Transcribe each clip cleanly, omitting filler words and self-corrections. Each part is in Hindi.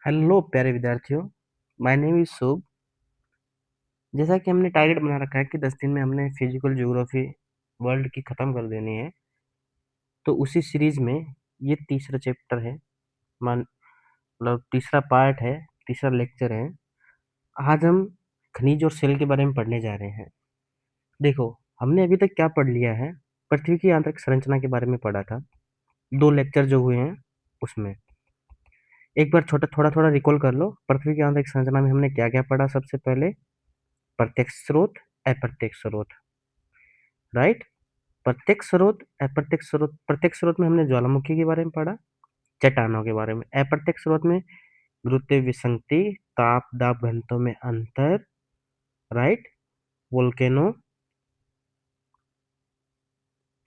हेलो प्यारे विद्यार्थियों। माय नेम इज शुभ। जैसा कि हमने टारगेट बना रखा है कि 10 दिन में हमने फिजिकल ज्योग्राफी वर्ल्ड की ख़त्म कर देनी है, तो उसी सीरीज में ये तीसरा चैप्टर है। मान मतलब तीसरा पार्ट है, तीसरा लेक्चर है। आज हम खनिज और सेल के बारे में पढ़ने जा रहे हैं। देखो, हमने अभी तक क्या पढ़ लिया है। पृथ्वी की आंतरिक संरचना के बारे में पढ़ा था, 2 लेक्चर जो हुए हैं उसमें। एक बार छोटा थोड़ा थोड़ा रिकॉल कर लो, पृथ्वी की आंतरिक संरचना में हमने क्या क्या पढ़ा। सबसे पहले प्रत्यक्ष स्रोत, अप्रत्यक्ष स्रोत, राइट। प्रत्यक्ष स्रोत में हमने ज्वालामुखी के बारे में पढ़ा, चट्टानों के बारे में। अप्रत्यक्ष स्रोत में गुरुत्वीय विसंगति, ताप दाब घनत्व में अंतर, राइट। वोल्केनो,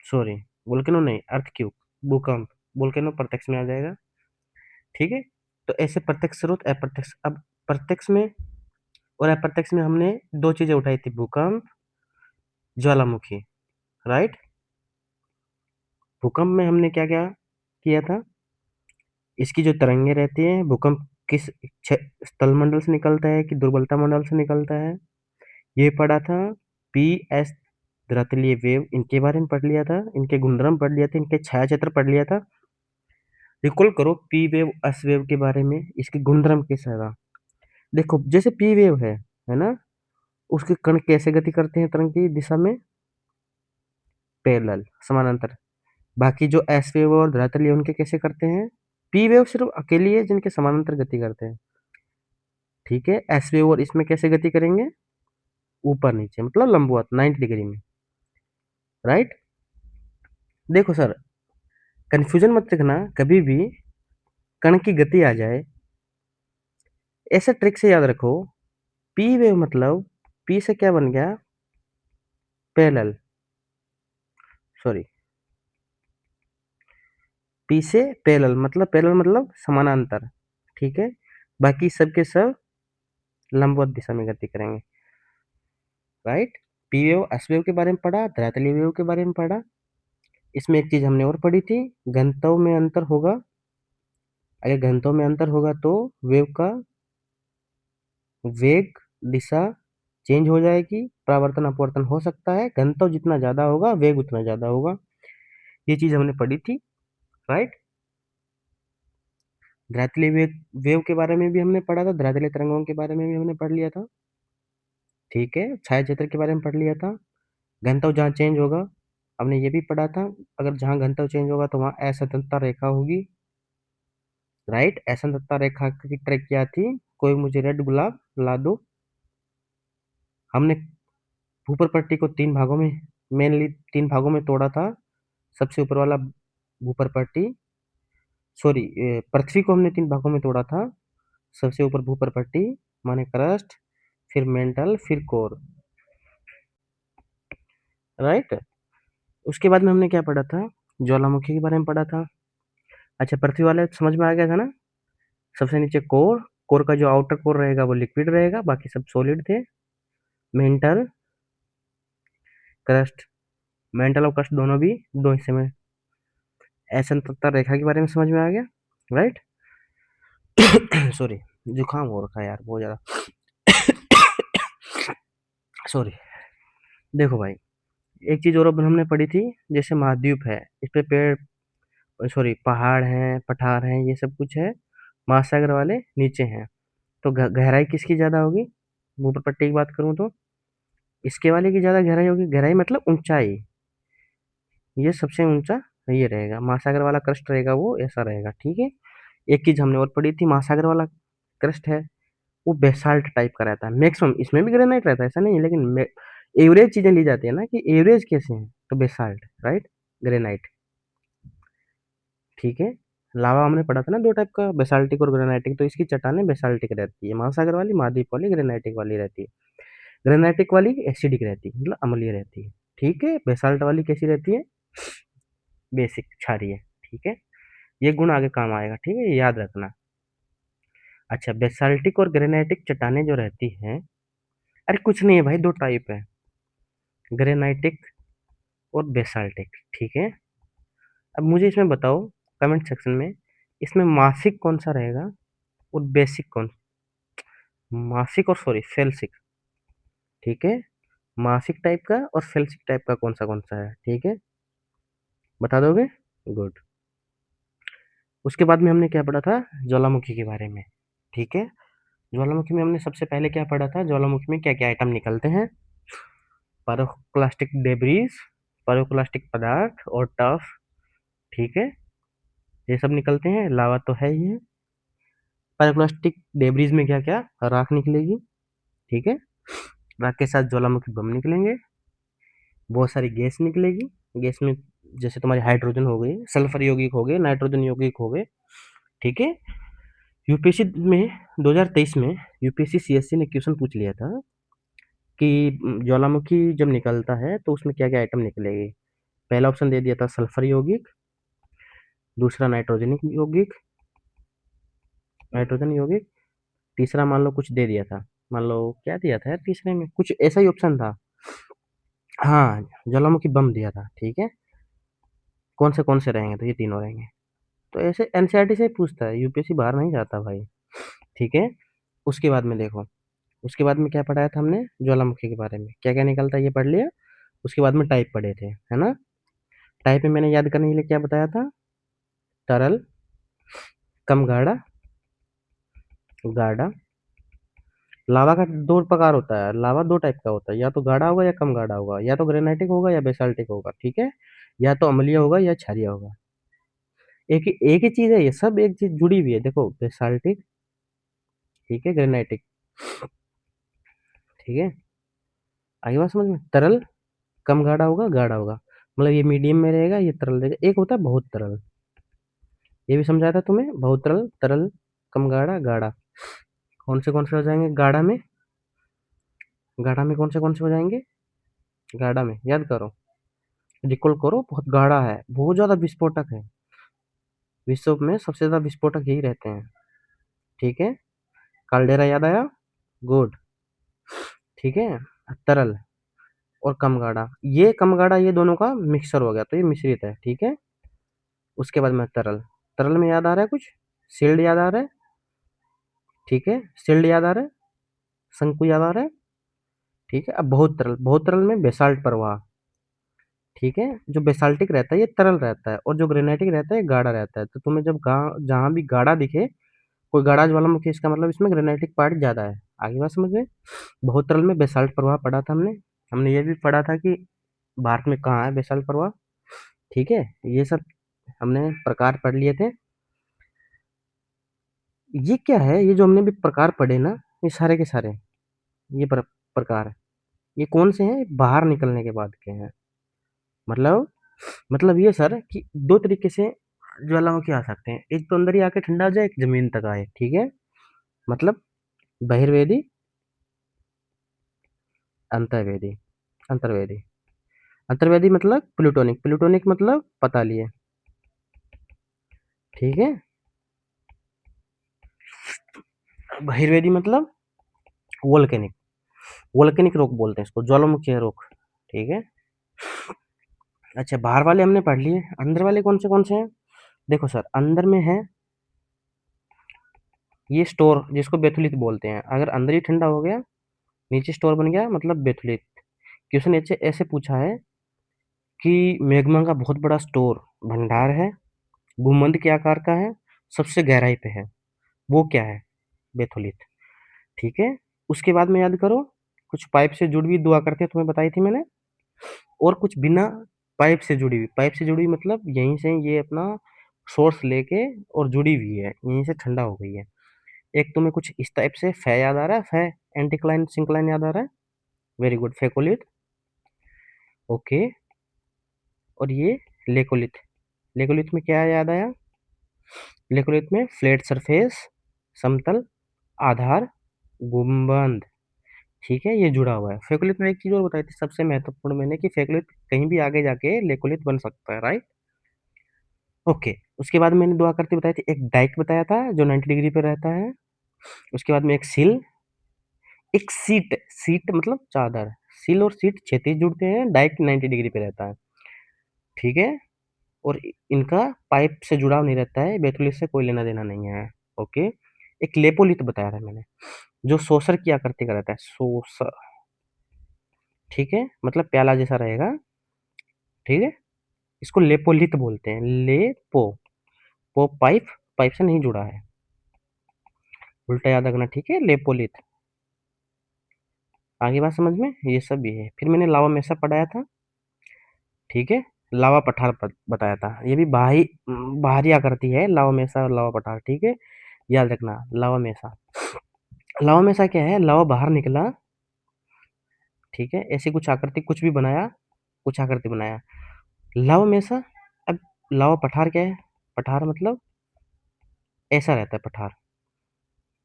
सॉरी, वोल्केनो नहीं, अर्थक्वेक, भूकंप। वोल्केनो प्रत्यक्ष में आ जाएगा, ठीक है। तो ऐसे प्रत्यक्ष स्रोत, अप्रत्यक्ष। अब प्रत्यक्ष में और अप्रत्यक्ष में हमने 2 चीजें उठाई थी, भूकंप, ज्वालामुखी, राइट। भूकंप में हमने क्या क्या किया था। इसकी जो तरंगे रहती हैं, भूकंप किस स्थलमंडल से निकलता है कि दुर्बलता मंडल से निकलता है, ये पढ़ा था। पी एस धरातलीय वेव, इनके बारे में पढ़ लिया था, इनके गुणधर्म पढ़ लिया था, इनके छाया क्षेत्र पढ़ लिया था। रिकॉल करो पी वेव, एस वेव के बारे में, इसके गुणधर्म कैसा था। देखो, जैसे पी वेव है ना, उसके कण कैसे गति करते हैं तरंग की दिशा में, पैरेलल, समानांतर। बाकी जो एस वेव और धरातलीय उनके कैसे करते हैं। पी वेव सिर्फ अकेली है जिनके समानांतर गति करते हैं, ठीक है। एस वेव और इसमें कैसे गति करेंगे, ऊपर नीचे, मतलब लंबवत 90 डिग्री में, राइट। देखो सर, कंफ्यूजन मत रखना कभी भी। कण की गति आ जाए, ऐसे ट्रिक से याद रखो। पी वेव मतलब पी से क्या बन गया, पैरेलल, सॉरी, पी से पैरेलल मतलब समानांतर, ठीक है। बाकी सब के सब लंबवत दिशा में गति करेंगे, right. P wave, S wave के बारे में पढ़ा, धरातलीय वेव के बारे में पढ़ा। इसमें एक चीज हमने और पढ़ी थी, घनत्व में अंतर होगा। अगर घनत्व में अंतर होगा तो वेव का वेग, दिशा चेंज हो जाएगी, परावर्तन अपवर्तन हो सकता है। घनत्व जितना ज्यादा होगा, वेग उतना ज्यादा होगा। ये चीज हमने पढ़ी थी, राइट। धरातलीय वेव के बारे में भी हमने पढ़ा था, धरातलीय तरंगों के बारे में भी हमने पढ़ लिया था, ठीक है। छाया क्षेत्र के बारे में पढ़ लिया था। घनत्व जहाँ चेंज होगा, हमने ये भी पढ़ा था, अगर जहाँ घनत्व चेंज होगा तो वहाँ असंततता रेखा होगी, राइट। असंततता रेखा की ट्रेक क्या थी, कोई मुझे रेड गुलाब ला दो। हमने ऊपर पट्टी को 3 भागों में, मेनली 3 भागों में तोड़ा था। सबसे ऊपर वाला ऊपर पट्टी, सॉरी, पृथ्वी को हमने 3 भागों में तोड़ा था। सबसे ऊपर भूपर पट्टी माने क्रस्ट, फिर मेंटल, फिर कोर, राइट। उसके बाद में हमने क्या पढ़ा था, ज्वालामुखी के बारे में पढ़ा था। अच्छा, पृथ्वी वाले समझ में आ गया था ना। सबसे नीचे कोर, कोर का जो आउटर कोर रहेगा वो लिक्विड रहेगा, बाकी सब सॉलिड थे। मेंटल, क्रस्ट, मेंटल और क्रस्ट दोनों भी 2 हिस्से में। असंततता रेखा के बारे में समझ में आ गया, राइट। सॉरी, जुकाम हो रखा है यार बहुत ज्यादा, सॉरी। देखो भाई, एक चीज और हमने पढ़ी थी, जैसे महाद्वीप है, इस पे पेड़, सॉरी, पहाड़ हैं, पठार हैं, ये सब कुछ है। महासागर वाले नीचे हैं, तो गहराई किसकी ज्यादा होगी। ऊपर पट्टी की बात करूं तो इसके वाले की ज्यादा गहराई होगी। गहराई मतलब ऊंचाई, ये सबसे ऊंचा ये रहेगा। महासागर वाला क्रस्ट रहेगा वो ऐसा रहेगा, ठीक है। एक चीज हमने और पढ़ी थी, महासागर वाला क्रस्ट है वो बेसाल्ट टाइप का रहता है मैक्सिमम। इसमें भी ग्रेनाइट रहता है, ऐसा नहीं है, लेकिन एवरेज चीजें ली जाती है ना कि एवरेज कैसे हैं, तो बेसाल्ट, राइट, ग्रेनाइट, ठीक है। लावा हमने पढ़ा था ना 2 टाइप का, बेसाल्टिक और ग्रेनाइटिक, तो इसकी चट्टानें बेसाल्टिक रहती है। महासागर वाली, महाद्वीप वाली ग्रेनाइटिक वाली रहती है। ग्रेनाइटिक वाली एसिडिक रहती है, मतलब अम्लीय रहती है, ठीक है। बेसाल्ट वाली कैसी रहती है, बेसिक, क्षारीय, ठीक है। ये गुण आगे काम आएगा, ठीक है, याद रखना। अच्छा, बेसाल्टिक और ग्रेनाइटिक चट्टानें जो रहती हैं, अरे कुछ नहीं है भाई, 2 टाइप है, ग्रेनाइटिक और बेसाल्टिक, ठीक है। अब मुझे इसमें बताओ कमेंट सेक्शन में, इसमें मासिक कौन सा रहेगा, और बेसिक कौन, मासिक और सॉरी फेल्सिक, ठीक है, मासिक टाइप का और फेल्सिक टाइप का कौन सा है, ठीक है, बता दोगे? गुड। उसके बाद में हमने क्या पढ़ा था, ज्वालामुखी के बारे में, ठीक है। ज्वालामुखी में हमने सबसे पहले क्या पढ़ा था, ज्वालामुखी में क्या क्या आइटम निकलते हैं, पायरोक्लास्टिक डेब्रीज, पायरोक्लास्टिक पदार्थ और टफ, ठीक है, ये सब निकलते हैं, लावा तो है ही है। पायरोक्लास्टिक डेब्रीज में क्या क्या, राख निकलेगी, ठीक है, राख के साथ ज्वालामुखी बम निकलेंगे, बहुत सारी गैस निकलेगी, गैस में जैसे तुम्हारी हाइड्रोजन हो गई, सल्फर यौगिक हो गए, नाइट्रोजन यौगिक हो गए, ठीक है। यूपीएससी में 2023 में यूपीएससी सीएससी ने क्वेश्चन पूछ लिया था कि ज्वालामुखी जब निकलता है तो उसमें क्या क्या आइटम निकलेगी। पहला ऑप्शन दे दिया था सल्फर यौगिक, दूसरा नाइट्रोजन यौगिक, तीसरा मान लो कुछ दे दिया था, मान लो क्या दिया था यार, तीसरे में कुछ ऐसा ही ऑप्शन था, हाँ, ज्वालामुखी बम दिया था, ठीक है। कौन से रहेंगे, तो ये तीनों रहेंगे। तो ऐसे एनसीईआरटी से ही पूछता है, यूपीएससी बाहर नहीं जाता भाई, ठीक है। उसके बाद में देखो, उसके बाद में क्या पढ़ाया था हमने, ज्वालामुखी के बारे में क्या क्या निकलता है ये पढ़ लिया। उसके बाद में टाइप पढ़े थे, है ना। टाइप में मैंने याद करने के लिए क्या बताया था, तरल, कम गाढ़ा, गाढ़ा। लावा का दो प्रकार होता है, लावा दो टाइप का होता है, या तो गाढ़ा होगा या कम गाढ़ा होगा, या तो ग्रेनाइटिक होगा या बेसाल्टिक होगा, ठीक है, या तो अम्लीय होगा या क्षारीय होगा। एक ही चीज है, ये सब एक चीज जुड़ी हुई है, देखो बेसाल्टिक, ठीक है, ग्रेनाइटिक, ठीक है। आगे बात समझ में, तरल कम गाढ़ा होगा, मतलब ये मीडियम में रहेगा, ये तरल रहेगा। एक होता है बहुत तरल, ये भी समझाया था तुम्हें, बहुत तरल, तरल, कम गाढ़ा, गाढ़ा। कौन से हो जाएंगे गाढ़ा में, गाढ़ा में कौन से हो जाएंगे, गाढ़ा में याद करो, रिकॉल करो, बहुत गाढ़ा है, बहुत ज्यादा विस्फोटक है, विश्व में सबसे ज्यादा विस्फोटक यही रहते हैं, ठीक है। काल्डेरा याद आया, गुड, ठीक है। तरल और कम गाढ़ा, ये कम गाढ़ा ये दोनों का मिक्सचर हो गया, तो ये मिश्रित है, ठीक है। उसके बाद में तरल, तरल में याद आ रहा है कुछ, सील्ड याद आ रहा है, ठीक है, सील्ड याद आ रहा है, शंकु याद आ रहा है, ठीक है। अब बहुत तरल में बेसाल्ट प्रवाह, ठीक है, जो बेसाल्टिक रहता है ये तरल रहता है, और जो ग्रेनाइटिक रहता है ये गाढ़ा रहता है। तो तुम्हें जब जहां भी गाढ़ा दिखे, कोई गाढ़ा ज्वालामुखी, इसका मतलब इसमें ग्रेनाइटिक पार्ट ज्यादा है। आगे बात समझ में, बहुत तरल में बेसाल्ट प्रवाह पढ़ा था हमने। हमने ये भी पढ़ा था कि भारत में कहाँ है बेसाल्ट प्रवाह, ठीक है। ये सब हमने प्रकार पढ़ लिए थे। ये क्या है, ये जो हमने भी प्रकार पढ़े ना, ये सारे के सारे, ये प्रकार, ये कौन से हैं, बाहर निकलने के बाद के हैं। मतलब ये सर कि दो तरीके से ज्वालामुखी आ सकते हैं, एक तो अंदर ही आके ठंडा हो जाए, एक जमीन तक आए, ठीक है। मतलब बहिर्वेदी, अंतर्वेदी, अंतर्वेदी, अंतर्वेदी मतलब प्लूटोनिक, प्लूटोनिक मतलब पता लिए, ठीक है। बहिर्वेदी मतलब वोल्केनिक, वोल्केनिक रोक बोलते हैं इसको, ज्वालामुखी रोक, ठीक है। अच्छा, बाहर वाले हमने पढ़ लिए, अंदर वाले कौन से हैं। देखो सर, अंदर में है ये स्टोर, जिसको बेथुलित बोलते हैं, अगर अंदर ही ठंडा हो गया, नीचे स्टोर बन गया, मतलब बेथुलित। क्वेश्चन ऐसे ऐसे पूछा है कि मैग्मा का बहुत बड़ा स्टोर, भंडार है, भूमध्य के आकार का है, सबसे गहराई पे है, वो क्या है, बेथुलित, ठीक है। उसके बाद में याद करो, कुछ पाइप से जुड़ी हुई दुआ करते हैं, तुम्हें बताई थी मैंने, और कुछ बिना पाइप से जुड़ी हुई, पाइप से जुड़ी हुई मतलब यहीं से ये अपना सोर्स लेके और जुड़ी हुई है, यहीं से ठंडा हो गई है। एक तुम्हें कुछ इस टाइप से फै याद आ रहा है, फै एंटीक्लाइन सिंक्लाइन याद आ रहा है, वेरी गुड, फेकोलिथ, ओके। और ये लेकोलिथ, लेकोलिथ में क्या याद आया, लेकोलिथ में फ्लैट सरफेस, समतल, आधार, गुंबद, ठीक है, ये जुड़ा हुआ है। फेकोलिथ में एक चीज और बताई थी सबसे महत्वपूर्ण मैंने, कि फेकोलिथ कहीं भी आगे जाके लेकोलिथ बन सकता है, राइट, ओके। उसके बाद मैंने दुआ करती बताई थी, एक डाइक बताया था जो 90 डिग्री पे रहता है, उसके बाद में एक सिल, एक सीट, सीट मतलब चादर, सिल और सीट क्षैतिज जुड़ते हैं, डाइक 90 डिग्री पे रहता है, ठीक है। और इनका पाइप से जुड़ाव नहीं रहता है, बैतुलिस से कोई लेना देना नहीं है, ओके। एक लेपोलिथ बताया था मैंने, जो सोसर की आकृति का रहता है, सोसर, ठीक है? मतलब प्याला जैसा रहेगा, ठीक है? इसको लेपोलिथ बोलते हैं, लेपो, पो पाइप, पाइप से नहीं जुड़ा है, उल्टा याद रखना, ठीक है? लेपोलिथ। आगे बात समझ में? ये सब भी है। फिर मैंने लावा मेसा पढ़ाया था, ठीक है? लावा पठार बताया था, ये भी बाहरी आकृति है, लावा मेसा और लावा पठार, ठीक है? याद रखना, लावा मेसा। लावा मेसा क्या है? लावा बाहर निकला, ठीक है? ऐसी कुछ आकृति कुछ भी बनाया, कुछ आकृति बनाया, लावा मेसा। अब लावा पठार क्या है? पठार मतलब ऐसा रहता है पठार,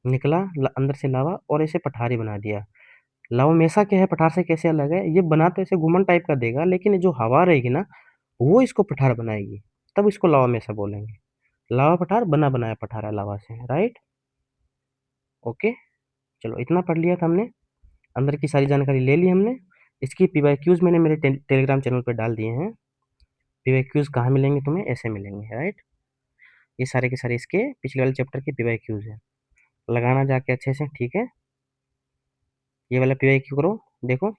निकला अंदर से लावा और ऐसे पठार ही बना दिया। लावा मेसा क्या है? पठार से कैसे अलग है? ये बना तो ऐसे घुमन टाइप का देगा, लेकिन जो हवा रहेगी ना, वो इसको पठार बनाएगी, तब इसको लावा मेसा बोलेंगे। लावा पठार बना बनाया पठार है लावा से, राइट? ओके, चलो इतना पढ़ लिया था हमने, अंदर की सारी जानकारी ले ली हमने। इसकी पीवाईक्यूज मैंने मेरे टेलीग्राम चैनल पर डाल दिए हैं। पीवाईक्यूज कहाँ मिलेंगे तुम्हें? ऐसे मिलेंगे, राइट? ये सारे के सारे इसके पिछले वाले चैप्टर के पीवाईक्यूज हैं, लगाना जाके अच्छे से, ठीक है? ये वाला पीवाईक्यू करो, देखो।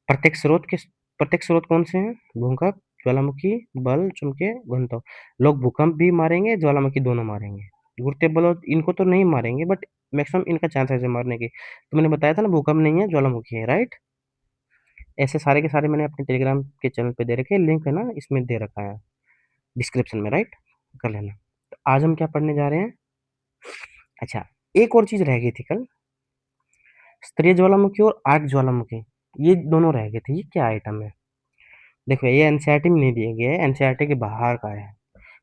प्रत्येक स्रोत के प्रत्येक स्रोत कौन से हैं? भूकंप, ज्वालामुखी, बल, चुनके, घनत्व। लोग भूकंप भी मारेंगे, ज्वालामुखी दोनों मारेंगे। गिरते बल इनको तो नहीं मारेंगे, बट मैक्सिमम इनका चांस है मारने की। तो मैंने बताया था ना, भूकंप नहीं है, ज्वालामुखी है, राइट? ऐसे सारे के सारे मैंने अपने टेलीग्राम के चैनल पे दे रखे हैं, लिंक है ना इसमें दे रखा है डिस्क्रिप्शन में, राइट? कर लेना। तो आज हम क्या पढ़ने जा रहे हैं? अच्छा, एक और चीज रह गई थी कल, स्तरीय ज्वालामुखी और आर्क ज्वालामुखी, ये दोनों रह गए थे। ये क्या आइटम है? देखो, ये एनसीईआरटी में नहीं दिए गए हैं, एनसीईआरटी के बाहर का है।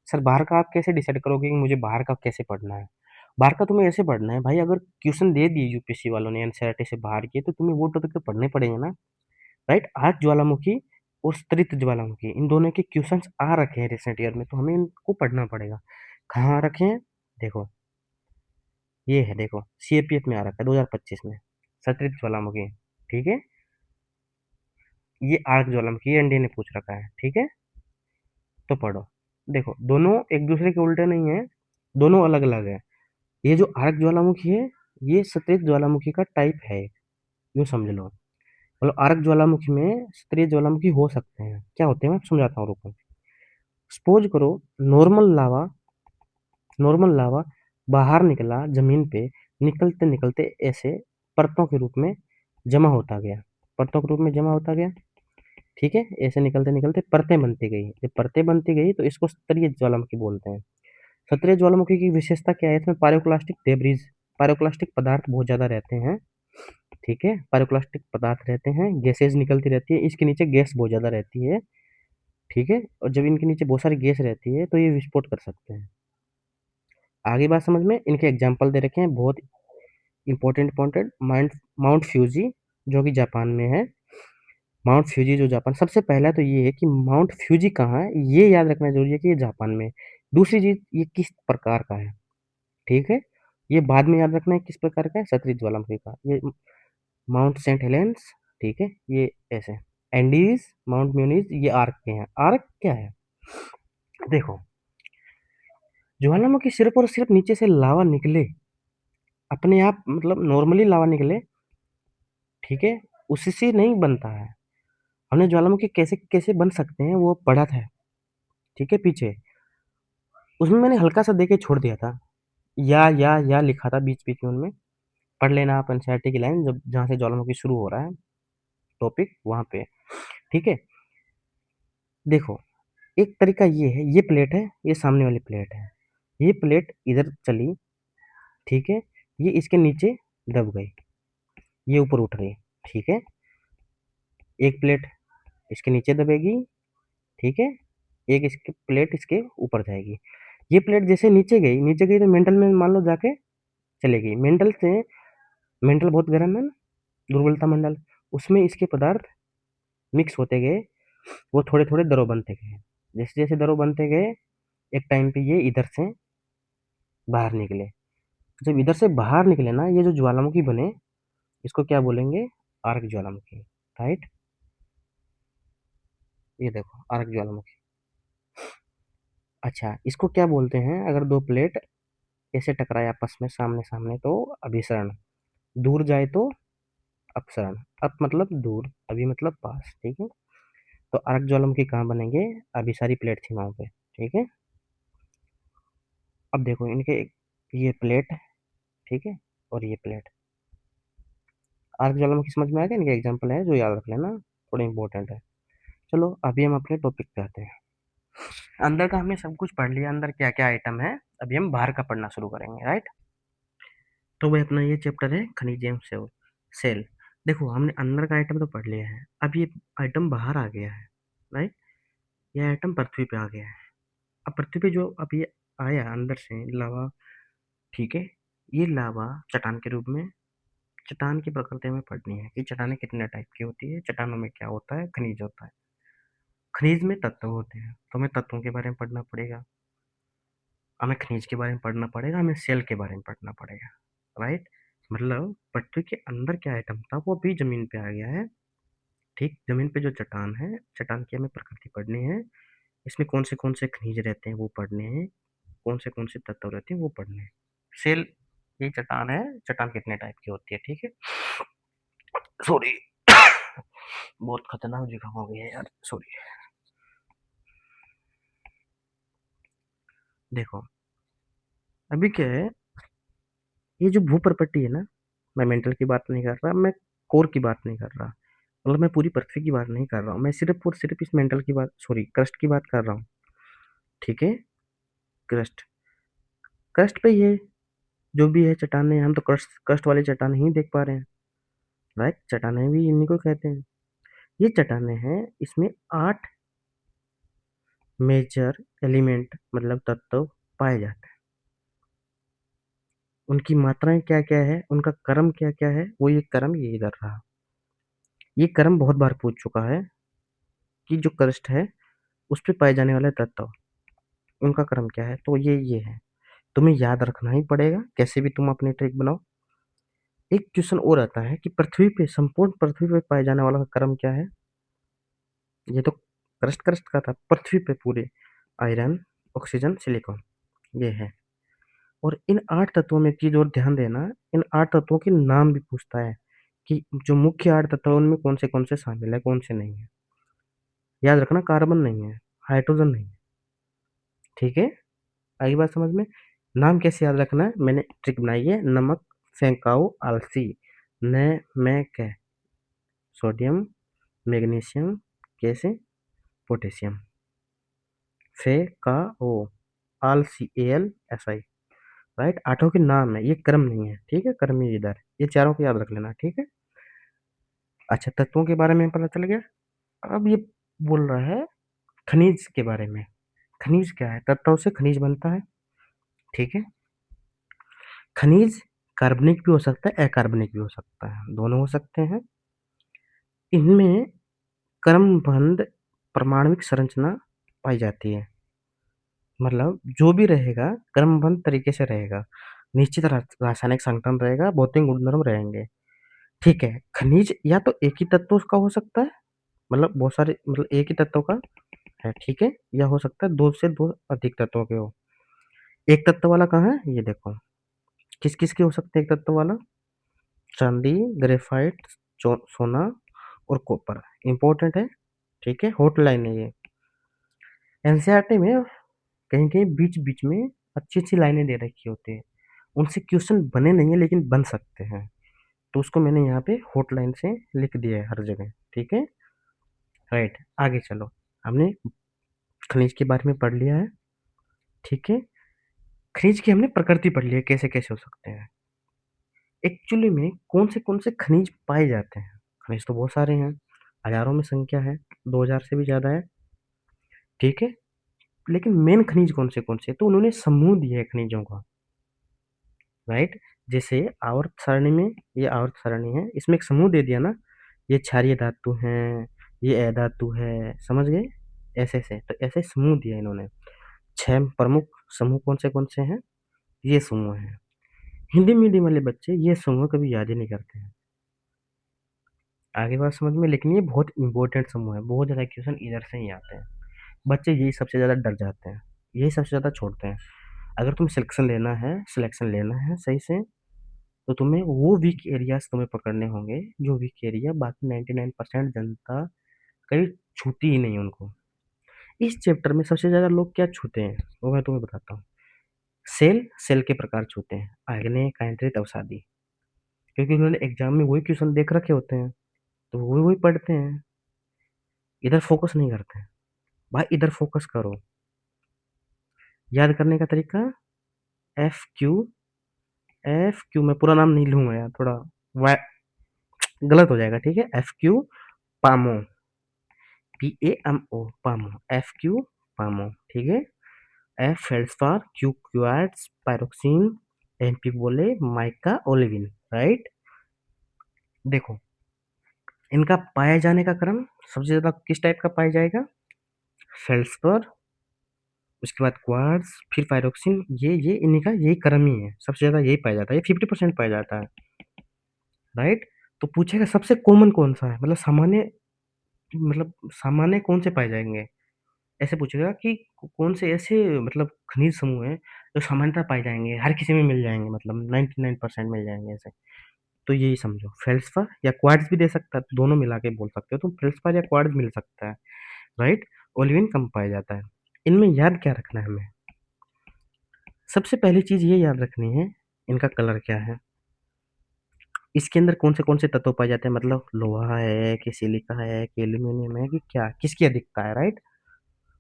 सर, बाहर का आप कैसे डिसाइड करोगे कि मुझे बाहर का कैसे पढ़ना है? बाहर का तुम्हें ऐसे पढ़ना है भाई, अगर क्वेश्चन दे दिए यूपीएससी वालों ने एनसीईआरटी से बाहर के, तो तुम्हें वो टॉपिक तो पढ़ने पड़ेंगे ना, राइट? आर्क ज्वालामुखी और स्तरित ज्वालामुखी, इन दोनों के क्वेश्चंस आ रखे हैं रिसेंट ईयर में, तो हमें इनको पढ़ना पड़ेगा। कहाँ आ रखे हैं? देखो, ये है, देखो, सीएपीएफ में आ रखा है 2025 में, स्तरित ज्वालामुखी, ठीक है? ये आर्क ज्वालामुखी, ये एनडीए ने पूछ रखा है, ठीक है? तो पढ़ो। देखो, दोनों एक दूसरे के उल्टे नहीं है, दोनों अलग अलग है। ये जो आर्क ज्वालामुखी है, ये सतत ज्वालामुखी का टाइप है, यूँ समझ लो। मतलब आर्क ज्वालामुखी में सतत ज्वालामुखी हो सकते हैं, क्या होते हैं मैं समझाता हूँ, रुको। सपोज करो, नॉर्मल लावा, नॉर्मल लावा बाहर निकला जमीन पे, निकलते निकलते ऐसे परतों के रूप में जमा होता गया, परतों के रूप में जमा होता गया, ठीक है? ऐसे निकलते निकलते परतें बनती गई, जब परतें बनती गई तो इसको स्तरीय ज्वालामुखी बोलते हैं। स्तरीय ज्वालामुखी की विशेषता क्या है? इसमें पायरोक्लास्टिक डेब्रिज, पायरोक्लास्टिक पदार्थ बहुत ज्यादा रहते हैं, ठीक है? पायरोक्लास्टिक पदार्थ रहते हैं, गैसेज निकलती रहती है, इसके नीचे गैस बहुत ज्यादा रहती है, ठीक है? और जब इनके नीचे बहुत सारी गैस रहती है तो ये विस्फोट कर सकते हैं। आगे बात समझ में? इनके एग्जाम्पल दे रखे हैं, बहुत important important. Mount Mount Fuji, जो कि जापान में है। माउंट फ्यूजी जो जापान, सबसे पहला तो ये है कि माउंट फ्यूजी कहाँ है, ये याद रखना जरूरी है कि ये जापान में है। दूसरी चीज, ये किस प्रकार का है, ठीक है? ये बाद में याद रखना है किस प्रकार का है, सतरी ज्वालामुखी का। ये माउंट सेंट हेलेंस, ठीक है? ये ऐसे एंडीज, माउंट म्यूनिज, ये आर्क के हैं। आर्क क्या है? देखो, ज्वालामुखी सिर्फ और सिर्फ नीचे से लावा निकले, अपने आप, मतलब नॉर्मली लावा निकले, ठीक है? उसी से नहीं बनता है। हमने ज्वालामुखी कैसे कैसे बन सकते हैं वो पढ़ा था, ठीक है, पीछे। उसमें मैंने हल्का सा देके छोड़ दिया था, या लिखा था बीच बीच में उनमें। पढ़ लेना आप एनसीईआरटी की लाइन, जब जहाँ से ज्वालामुखी शुरू हो रहा है टॉपिक, वहां पे, ठीक है? देखो, एक तरीका ये है, ये प्लेट है, ये सामने वाली प्लेट है, ये प्लेट इधर चली, ठीक है? ये इसके नीचे दब गई, ये ऊपर उठ गई, ठीक है? एक प्लेट इसके नीचे दबेगी, ठीक है? एक इसकी प्लेट इसके ऊपर जाएगी। ये प्लेट जैसे नीचे गई तो मेंटल में मान लो जाके चले गई। मेंटल से, मेंटल बहुत गर्म है ना, दुर्बलता मंडल, उसमें इसके पदार्थ मिक्स होते गए, वो थोड़े थोड़े दरो बनते गए। जैसे जैसे दरो बनते गए, एक टाइम पे ये इधर से बाहर निकले। जब इधर से बाहर निकले ना, ये जो ज्वालामुखी बने, इसको क्या बोलेंगे? आर्क ज्वालामुखी, राइट? ये देखो, आर्क ज्वालामुखी। अच्छा, इसको क्या बोलते हैं? अगर दो प्लेट ऐसे टकराए आपस में सामने-सामने तो अभिसरण, दूर जाए तो अपसरण। अप मतलब दूर, अभी मतलब पास, ठीक है? तो अर्क ज्वालामुखी कहाँ बनेंगे? अभिसारी प्लेट सीमाओं पे, ठीक है? अब देखो इनके ये प्लेट, ठीक है? और ये प्लेट। अर्क ज्वालामुखी समझ में आ गया? इनके एग्जाम्पल है जो याद रख लेना, थोड़े इंपॉर्टेंट है। चलो अभी हम अपने टॉपिक पे आते हैं। अंदर का हमने सब कुछ पढ़ लिया, अंदर क्या क्या आइटम है। अभी हम बाहर का पढ़ना शुरू करेंगे, राइट? तो वही अपना ये चैप्टर है खनिज एवं सेल। देखो हमने अंदर का आइटम तो पढ़ लिया है, अब ये आइटम बाहर आ गया है, राइट? ये आइटम पृथ्वी पे आ गया है। अब पृथ्वी पे जो अब ये आया अंदर से लावा, ठीक है? ये लावा चट्टान के रूप में, चट्टान की प्रकृति में पढ़नी है कि चट्टानें कितने टाइप की होती है, चट्टानों में क्या होता है, खनिज होता है। खनिज में तत्व होते हैं, तो हमें तत्वों के बारे में पढ़ना पड़ेगा, हमें खनिज के बारे में पढ़ना पड़ेगा, हमें सेल के बारे में पढ़ना पड़ेगा, राइट? मतलब पृथ्वी के अंदर क्या आइटम था वो भी जमीन पे आ गया है, ठीक? जमीन पे जो चट्टान है, चट्टान की हमें प्रकृति पढ़नी है, इसमें कौन से खनिज रहते हैं वो पढ़ने हैं, कौन से तत्व रहते हैं वो पढ़ने हैं। सेल, ये चट्टान है, चट्टान कितने टाइप की होती है, ठीक है? सॉरी, बहुत खतरनाक जुकाम हो गया है यार, सॉरी। देखो अभी क्या है, ये जो भूप्रपट्टी है ना, मैं मेंटल की बात नहीं कर रहा, मैं कोर की बात नहीं कर रहा, मतलब मैं पूरी पृथ्वी की बात नहीं कर रहा हूँ, मैं सिर्फ और सिर्फ इस मेंटल की बात, सॉरी क्रस्ट की बात कर रहा हूँ, ठीक है? क्रस्ट, क्रस्ट पे ये जो भी है चट्टानें, हम तो क्रस्ट क्रस्ट वाली चट्टानें ही देख पा रहे हैं, राइट? चट्टानें भी इन्हीं को कहते हैं। ये चट्टानें हैं, इसमें 8 मेजर एलिमेंट मतलब तत्व पाए जाते हैं। उनकी मात्राएं क्या क्या है, उनका क्रम क्या क्या है, वो ये क्रम ये इधर रहा। ये क्रम बहुत बार पूछ चुका है कि जो क्रस्ट है उस पे पाए जाने वाले तत्व, उनका क्रम क्या है, तो ये है। तुम्हें याद रखना ही पड़ेगा, कैसे भी तुम अपनी ट्रिक बनाओ। एक क्वेश्चन और आता है कि पृथ्वी पे, संपूर्ण पृथ्वी पे पाए जाने वाला क्रम क्या है? ये तो क्रस्ट क्रस्ट का था, पृथ्वी पे पूरे आयरन, ऑक्सीजन, सिलिकॉन, ये है। और इन 8 तत्वों में एक चीज और ध्यान देना, इन 8 तत्वों के नाम भी पूछता है कि जो मुख्य 8 तत्व हैं उनमें कौन से शामिल है, कौन से नहीं है। याद रखना, कार्बन नहीं है, हाइड्रोजन नहीं है, ठीक है? आई बात समझ में? नाम कैसे याद रखना है, मैंने ट्रिक बनाई है। नमक, फेंकाओ, आलसी, न, मैं, कै, सोडियम, मैग्नीशियम, कैसे, पोटेशियम, फे, का, ओ, आलसी, AlSi, राइट? 8 के नाम है, ये क्रम नहीं है, ठीक है? क्रम ये इधर, ये चारों को याद रख लेना, ठीक है? अच्छा, तत्वों के बारे में पता चल गया। अब ये बोल रहा है खनिज के बारे में। खनिज क्या है? तत्वों से खनिज बनता है, ठीक है? खनिज कार्बनिक भी हो सकता है, अकार्बनिक भी हो सकता है, दोनों हो सकते हैं। इनमें क्रमबद्ध परमाणविक संरचना पाई जाती है, मतलब जो भी रहेगा क्रमबद्ध तरीके से रहेगा, निश्चित रासायनिक संगठन रहेगा, भौतिक गुणधर्म रहेंगे, ठीक है? खनिज या तो एक ही तत्व का हो सकता है, मतलब बहुत सारे, मतलब एक ही तत्व का है, ठीक है? या हो सकता है दो से दो अधिक तत्वों के हो। एक तत्व वाला कहाँ है, ये देखो, किस किस के हो सकते हैं एक तत्व वाला? चांदी, ग्रेफाइट, सोना और कॉपर, इंपॉर्टेंट है, ठीक है? हॉट लाइन है ये। एनसीईआरटी में कहीं कहीं बीच बीच में अच्छी अच्छी लाइनें दे रखी होती है, उनसे क्वेश्चन बने नहीं है लेकिन बन सकते हैं, तो उसको मैंने यहाँ पे हॉट लाइन से लिख दिया है हर जगह, ठीक है? राइट, आगे चलो। हमने खनिज के बारे में पढ़ लिया है, ठीक है? खनिज की हमने प्रकृति पढ़ ली है, कैसे कैसे हो सकते हैं। एक्चुअली में कौन से खनिज पाए जाते हैं? खनिज तो बहुत सारे हैं, हजारों में संख्या है, 2000 से भी ज्यादा है, ठीक है? लेकिन मेन खनिज कौन से, तो उन्होंने समूह दिए है खनिजों का, राइट? जैसे आवर्त सारणी में, ये आवर्त सारणी है, इसमें एक समूह दे दिया ना, ये क्षारीय धातु है, ये अधातु है, समझ गए? ऐसे ऐसे, तो ऐसे समूह दिया इन्होंने। 6 प्रमुख समूह कौन से हैं, ये समूह है। हिंदी मीडियम वाले बच्चे ये समूह कभी याद ही नहीं करते हैं, आगे बात समझ में? लेकिन ये बहुत इंपॉर्टेंट समूह है, बहुत ज्यादा क्वेश्चन इधर से ही आते हैं, बच्चे यही सबसे ज्यादा डर जाते हैं, यही सबसे ज्यादा छोड़ते हैं। अगर तुम्हें सिलेक्शन लेना है सही से, तो तुम्हें वो वीक एरियाज तुम्हें पकड़ने होंगे, जो वीक एरिया बाकी 99% जनता कहीं छूती ही नहीं उनको। इस चैप्टर में सबसे ज्यादा लोग क्या छूते हैं वो मैं तुम्हें बताता हूँ। सेल के प्रकार छूते हैं, आग्नेय, कांट्रित, अवसादी, क्योंकि उन्होंने एग्जाम में वही क्वेश्चन देख रखे होते हैं, तो वही वही पढ़ते हैं, इधर फोकस नहीं करते हैं। भाई इधर फोकस करो। याद करने का तरीका, एफ क्यू, एफ क्यू, मैं पूरा नाम नहीं लूंगा यार, थोड़ा वा- गलत हो जाएगा, ठीक है। एफ क्यू पामो, PAMO, पामो, एफ क्यू पामो, ठीक है। F feldspar, Q quartz, pyroxene, MP बोले, माइका, ओलिविन, राइट। देखो, इनका पाए जाने का क्रम सबसे ज्यादा किस टाइप का पाया जाएगा, फेल्सपार, उसके बाद क्वार्ट्ज, फिर पायरोक्सिन, ये इन्हीं का यही क्रम ही है, सबसे ज्यादा यही पाया जाता है, ये 50% पाया जाता है, राइट। तो पूछेगा सबसे कॉमन कौन सा है, मतलब सामान्य कौन से पाए जाएंगे, ऐसे पूछेगा कि कौन से ऐसे मतलब खनिज समूह हैं जो सामान्यतः पाए जाएंगे, हर किसी में मिल जाएंगे, मतलब 99% मिल जाएंगे ऐसे। तो यही समझो, फेल्सफार या क्वार्ट्ज भी दे सकता है, दोनों मिला के बोल सकते हो तुम, फेल्सफार या क्वार्ट्ज मिल सकता है, राइट। ओलिविन कम पाया जाता है। इनमें याद क्या रखना है हमें, सबसे पहली चीज ये याद रखनी है, इनका कलर क्या है, इसके अंदर कौन से तत्व पाए जाते हैं, मतलब लोहा है कि सिलिका है कि एल्यूमिनियम है कि क्या, किसकी अधिकता है, राइट।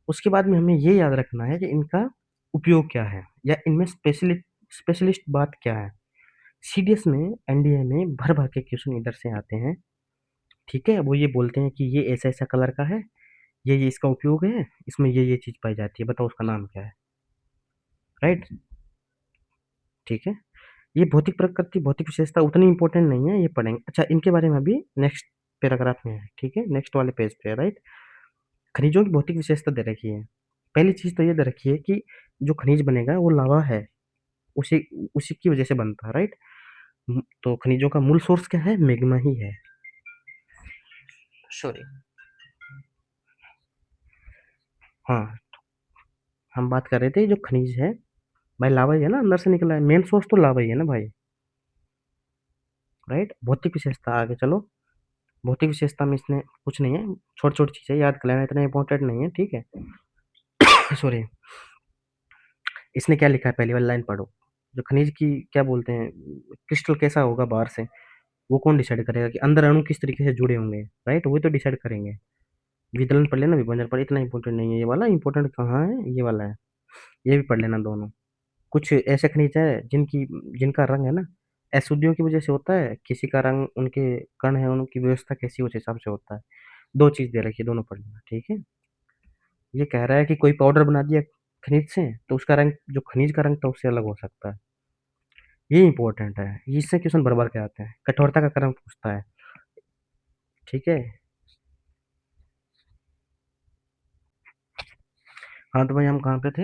उसके बाद में हमें ये याद रखना है कि इनका उपयोग क्या है, या इनमें स्पेशलिस्ट बात क्या है। CDS में, NDA में भर भर के क्वेश्चन इधर से आते हैं, ठीक है। वो ये बोलते हैं कि ये ऐसा ऐसा कलर का है, ये इसका उपयोग है, इसमें ये चीज पाई जाती है, बताओ उसका नाम क्या है, राइट। ठीक है। ये भौतिक प्रकृति, भौतिक विशेषता उतनी इंपॉर्टेंट नहीं है, ये पढ़ेंगे। अच्छा, इनके बारे में अभी नेक्स्ट पैराग्राफ में है, ठीक है, नेक्स्ट वाले पेज पे है, राइट। खनिजों की भौतिक विशेषता दे रखी है। पहली चीज तो ये दे रखी है कि जो खनिज बनेगा वो लावा है, उसी उसी की वजह से बनता है, राइट। तो खनिजों का मूल सोर्स क्या है, मैग्मा ही है, सॉरी। हाँ, हम बात कर रहे थे जो खनिज है, भाई लावा ही है ना, अंदर से निकला है, मेन सोर्स तो लावा ही है ना भाई, राइट। भौतिक विशेषता आगे चलो। भौतिक विशेषता में इसने कुछ नहीं है, छोटी छोटी चीजें याद कर लेना, इतना इंपॉर्टेंट नहीं है, ठीक है। सॉरी। इसने क्या लिखा है, पहली वाली लाइन पढ़ो। जो खनिज की क्या बोलते हैं, क्रिस्टल कैसा होगा बाहर से, वो कौन डिसाइड करेगा, कि अंदर अणु किस तरीके से जुड़े होंगे, राइट, वही तो डिसाइड करेंगे। विदलन पढ़ लेना, विभजन पढ़, इतना इंपॉर्टेंट नहीं है ये वाला, इंपॉर्टेंट कहाँ है, ये वाला है, ये भी पढ़ लेना दोनों। कुछ ऐसे खनिज है जिनका रंग है ना, अशुद्धियों की वजह से होता है, किसी का रंग, उनके कण है, उनकी व्यवस्था कैसी उस हिसाब से होता है। दो चीज दे रखी है, दोनों पढ़ लेना, ठीक है। ये कह रहा है कि कोई पाउडर बना दिया खनिज से, तो उसका रंग, जो खनिज का रंग था उससे अलग हो सकता है, ये इंपॉर्टेंट है, इससे क्वेश्चन बार बार के आते हैं। कठोरता का क्रम पूछता है, ठीक है। हाँ तो भाई हम कहाँ पे थे,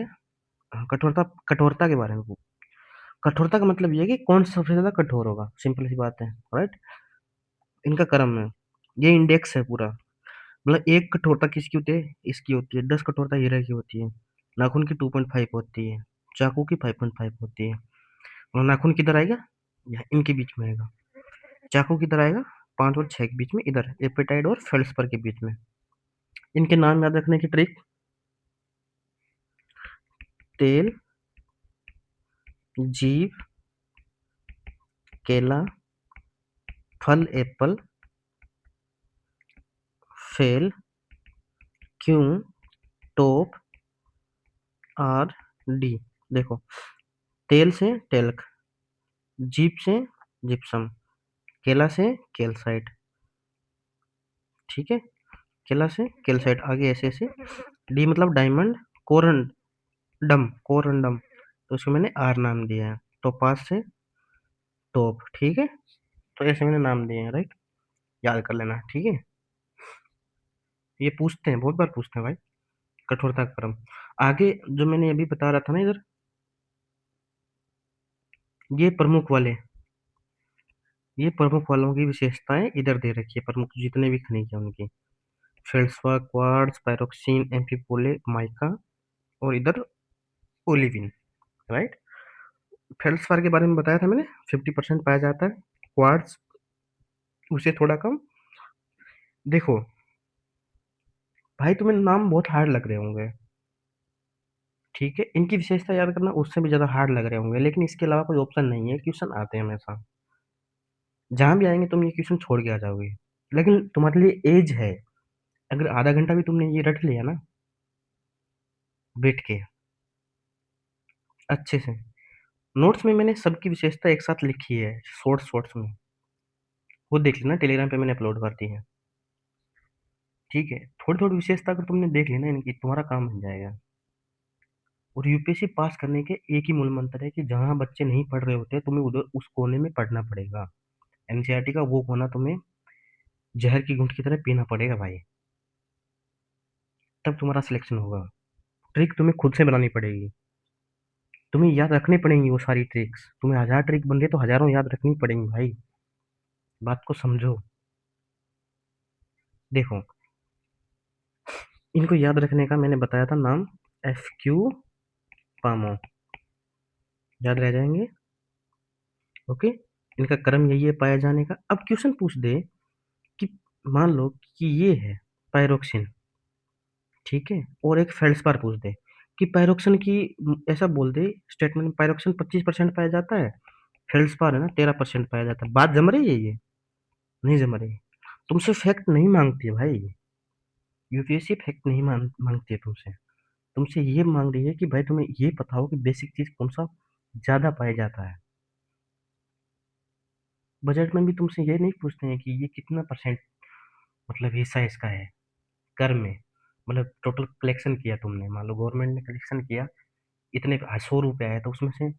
हाँ, कठोरता, कठोरता के बारे में कठोरता का मतलब ये है कि कौन सबसे ज्यादा कठोर होगा, सिंपल सी बात है, राइट। इनका क्रम है, ये इंडेक्स है पूरा, मतलब एक कठोरता किसकी होती है, इसकी होती है, 10 कठोरता हीरा की होती है, नाखून की 2.5 होती है, चाकू की 5.5 होती है। और नाखून किधर आएगा, यहाँ इनके बीच में आएगा, चाकू किधर आएगा, 5 और 6 के बीच में, इधर एपेटाइड और फेल्सपर के बीच में। इनके नाम याद रखने की ट्रिक, तेल, जीव, केला, फल एप्पल, फेल, क्यों, टोप, आर, डी। देखो, तेल से टेल्क, जीप से जिप्सम, केला से कैल्साइट, ठीक है, केला से कैल्साइट, आगे ऐसे ऐसे, डी मतलब डायमंड, कोरंडम, तो उसको मैंने आर नाम दिया है, टोपास से टोप, ठीक है। तो ऐसे मैंने नाम दिए हैं, राइट, याद कर लेना, ठीक है। ये पूछते हैं, बहुत बार पूछते हैं भाई, कठोरता का क्रम। आगे जो मैंने अभी बता रहा था ना इधर, ये प्रमुख वाले, ये प्रमुख वालों की विशेषताएं इधर दे रखी है, प्रमुख जितने भी खनिज है उनकी, फेल्ड्सबर्ग, क्वार्ट्ज, पायरोक्सिन, एम्फीपोले, माइका, और इधर ओलिविन, राइट। फेल्ड्सपार के बारे में बताया था मैंने, 50% पाया जाता है। क्वार्ट्ज उससे थोड़ा कम। देखो भाई, तुम्हें नाम बहुत हार्ड लग रहे होंगे, ठीक है, इनकी विशेषता याद करना उससे भी ज्यादा हार्ड लग रहे होंगे, लेकिन इसके अलावा कोई ऑप्शन नहीं है, क्वेश्चन आते हैं हमेशा। जहां भी आएंगे तुम ये क्वेश्चन छोड़ के आ जाओगे। लेकिन तुम्हारे लिए एज है, अगर आधा घंटा भी तुमने ये रट लिया ना बैठ के अच्छे से। नोट्स में मैंने सबकी विशेषता एक साथ लिखी है, शॉर्ट्स शॉर्ट्स में, वो देख लेना, टेलीग्राम पे मैंने अपलोड कर दी है। ठीक है, थोड़ी थोड़ी विशेषता अगर तुमने देख लेना इनकी, तुम्हारा काम बन जाएगा। और यूपीएससी पास करने के एक ही मूल मंत्र है कि जहां बच्चे नहीं पढ़ रहे होते तुम्हें उधर उस कोने में पढ़ना पड़ेगा। एनसीईआरटी का वो कोना तुम्हें जहर की घूंट की तरह पीना पड़ेगा भाई, तब तुम्हारा सिलेक्शन होगा। ट्रिक तुम्हें खुद से बनानी पड़ेगी, तुम्हें याद रखनी पड़ेंगी वो सारी ट्रिक्स। तुम्हें 1000 ट्रिक बन रही है तो हजारों याद रखनी पड़ेंगी भाई, बात को समझो। देखो, इनको याद रखने का मैंने बताया था नाम, एफ क्यू पामो, याद रह जाएंगे। ओके, इनका क्रम यही है पाया जाने का। अब क्वेश्चन पूछ दे कि मान लो कि ये है पायरोक्सिन, ठीक है, और एक फेल्ड्सपार पूछ दे कि पायरोक्सिन की, ऐसा बोल दे स्टेटमेंट में, पायरोक्सिन 25% पाया जाता है, फेल्ड्सपार है ना 13% पाया जाता है, बात जम रही है ये? नहीं जम रही। तुमसे फैक्ट नहीं मांगती है भाई, यूपीएससी फैक्ट नहीं मांगती है तुमसे। तुमसे ये मांग रही है कि भाई तुम्हें ये पता हो कि बेसिक चीज कौन सा ज्यादा पाया जाता है। बजट में भी तुमसे ये नहीं पूछते हैं कि ये कितना परसेंट मतलब हिस्सा इसका है कर में। मतलब टोटल कलेक्शन किया तुमने, मान लो गवर्नमेंट ने कलेक्शन किया इतने 100 रुपये आए, तो उसमें से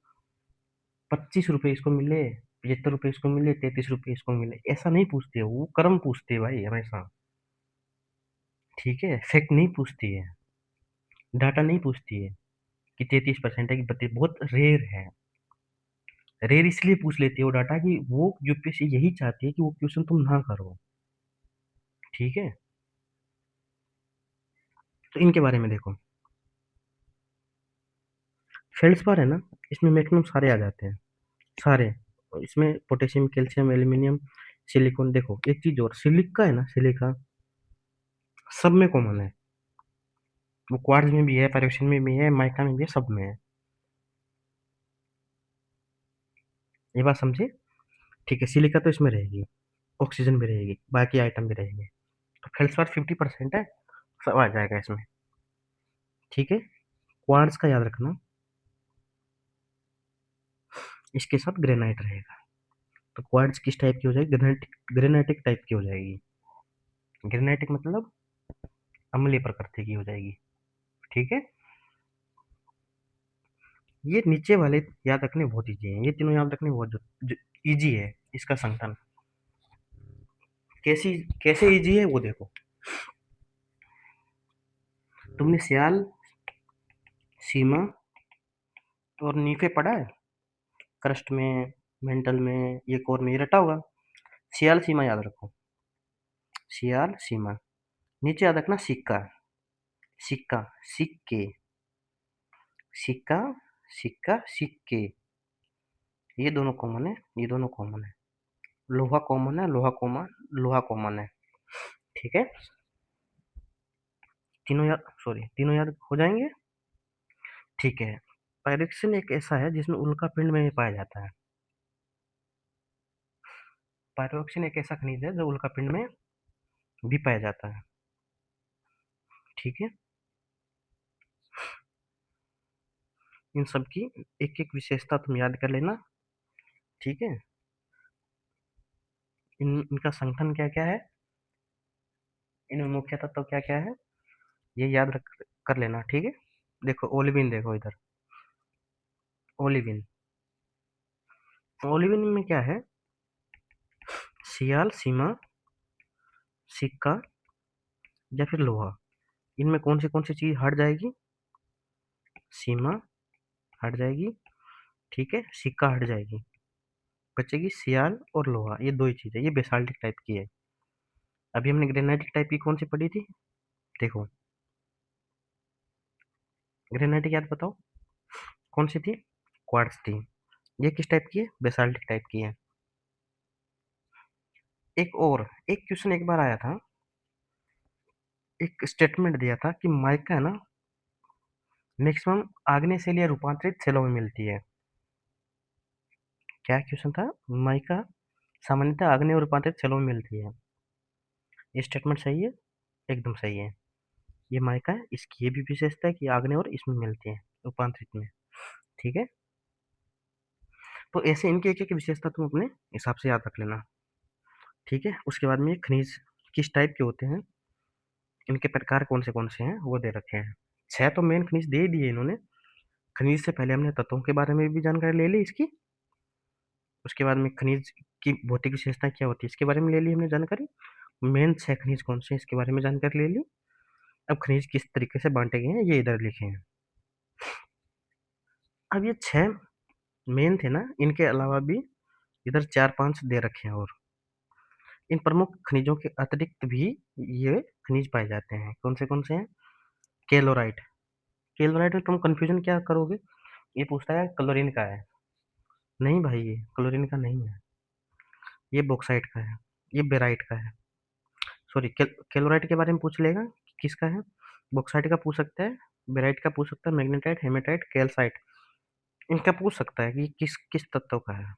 25 रुपये इसको मिले, 75 रुपये इसको मिले, 33 रुपये इसको मिले, ऐसा नहीं पूछते, वो क्रम पूछते हैं भाई हमेशा। ठीक है, फैक्ट नहीं पूछती है, डाटा नहीं पूछती है कि 33% है कि 32, बहुत रेयर है। रेयर इसलिए पूछ लेती है वो डाटा कि वो यूपीएससी यही चाहती है कि वो क्वेश्चन तुम ना करो। ठीक है, तो इनके बारे में देखो। फेल्ड्सपार है ना, इसमें मैक्सिमम सारे आ जाते हैं, सारे। और इसमें पोटेशियम, कैल्शियम, एल्यूमिनियम, सिलिकॉन। देखो एक चीज और, सिलिका है ना, सिलिका सब में कॉमन है, वो क्वार्ट्ज में भी है, पायरोक्सिन में भी है, माइका में भी है, सब में है। ये बात समझे? ठीक है, सिलिका तो इसमें रहेगी, ऑक्सीजन भी रहेगी, बाकी आइटम भी रहेंगे। तो फेल्ड्सपार 50% है, सब आ जाएगा इसमें। ठीक है, क्वार्ट्ज का याद रखना, इसके साथ ग्रेनाइट रहेगा। तो क्वार्ट्ज किस टाइप की हो जाएगी? ग्रेनाइटिक, ग्रेनाइटिक टाइप की हो जाएगी। ग्रेनाइटिक मतलब अम्लीय प्रकृति की हो जाएगी। ठीक है, ये नीचे वाले याद रखने बहुत इजी है, ये तीनों याद रखने बहुत इजी है। इसका संगठन कैसी कैसे इजी है वो देखो। तुमने सियाल, सीमा और नीफे पढ़ा है क्रस्ट में, मेंटल में, ये कोर में, ये रटा होगा। सियाल सीमा याद रखो, सियाल सीमा। नीचे याद रखना सिक्का, सिक्का, सिक्के, सिक्का, सिक्का, सिक्के, ये दोनों कॉमन है, ये दोनों कॉमन है। लोहा कॉमन है, लोहा कॉमन, लोहा कॉमन है। ठीक है, तीनों याद, सॉरी तीनों याद हो जाएंगे। ठीक है, पायरेक्सिन एक ऐसा है जिसमें उल्का पिंड में भी पाया जाता है। पायरोक्सिन एक ऐसा खनिज है जो उल्का पिंड में भी पाया जाता है। ठीक है, इन सब की एक एक विशेषता तुम याद कर लेना। ठीक है, इनका संगठन क्या क्या है, इनमें मुख्य तत्व क्या क्या है, ये याद रख कर लेना। ठीक है, देखो ओलिविन, देखो इधर, ओलिविन, ओलिविन में क्या है, सियाल, सीमा, सिक्का या फिर लोहा, इनमें कौन सी चीज हट जाएगी? सीमा हट जाएगी, ठीक है, सिक्का हट जाएगी, बचेगी सियाल और लोहा, ये दो ही चीज है, ये बेसाल्टिक टाइप की है। अभी हमने ग्रेनाइटिक टाइप की कौन सी पढ़ी थी? देखो, ग्रेनाइटिक याद बताओ कौन सी थी? क्वार्ट्ज थी। ये किस टाइप की है? बेसाल्टिक टाइप की है। एक क्वेश्चन एक बार आया था, एक स्टेटमेंट दिया था कि माइका है ना मैक्सिमम आग्नेय या रूपांतरित सेलों में मिलती है। क्या क्वेश्चन था? माइका सामान्यतः आग्नेय और रूपांतरित सेलों में मिलती है। ये स्टेटमेंट सही है? एकदम सही है। ये माइका है, इसकी ये भी विशेषता है कि आग्नेय और इसमें मिलती है रूपांतरित में। ठीक है, तो ऐसे इनकी एक एक विशेषता तुम अपने हिसाब से याद रख लेना। ठीक है, उसके बाद में ये खनिज किस टाइप के होते हैं, इनके प्रकार कौन से हैं वो दे रखे हैं। 6 तो मेन खनिज दे ही दिए इन्होंने। खनिज से पहले हमने तत्वों के बारे में भी जानकारी ले ली इसकी। उसके बाद में खनिज की भौतिक विशेषताएं क्या होती है इसके बारे में ले ली हमने जानकारी। मेन 6 खनिज कौन से हैं इसके बारे में जानकारी ले ली। अब खनिज किस तरीके से बांटे गए हैं ये इधर लिखे हैं। अब ये 6 मेन थे ना, इनके अलावा भी इधर 4-5 दे रखे हैं। और इन प्रमुख खनिजों के अतिरिक्त भी ये खनिज पाए जाते हैं। कौन से हैं? केलोराइट। केलोराइट में तुम कंफ्यूजन क्या करोगे? ये पूछता है क्लोरीन का है। नहीं भाई, ये क्लोरीन का नहीं है, ये बॉक्साइट का है, ये बेराइट का है। सॉरी, केलोराइट के बारे में पूछ लेगा कि किसका है। बॉक्साइट का पूछ सकता है, बेराइट का पूछ सकता है, मैग्नेटाइट, हेमेटाइट, कैल्साइट, इनका पूछ सकता है कि किस किस तत्व का है।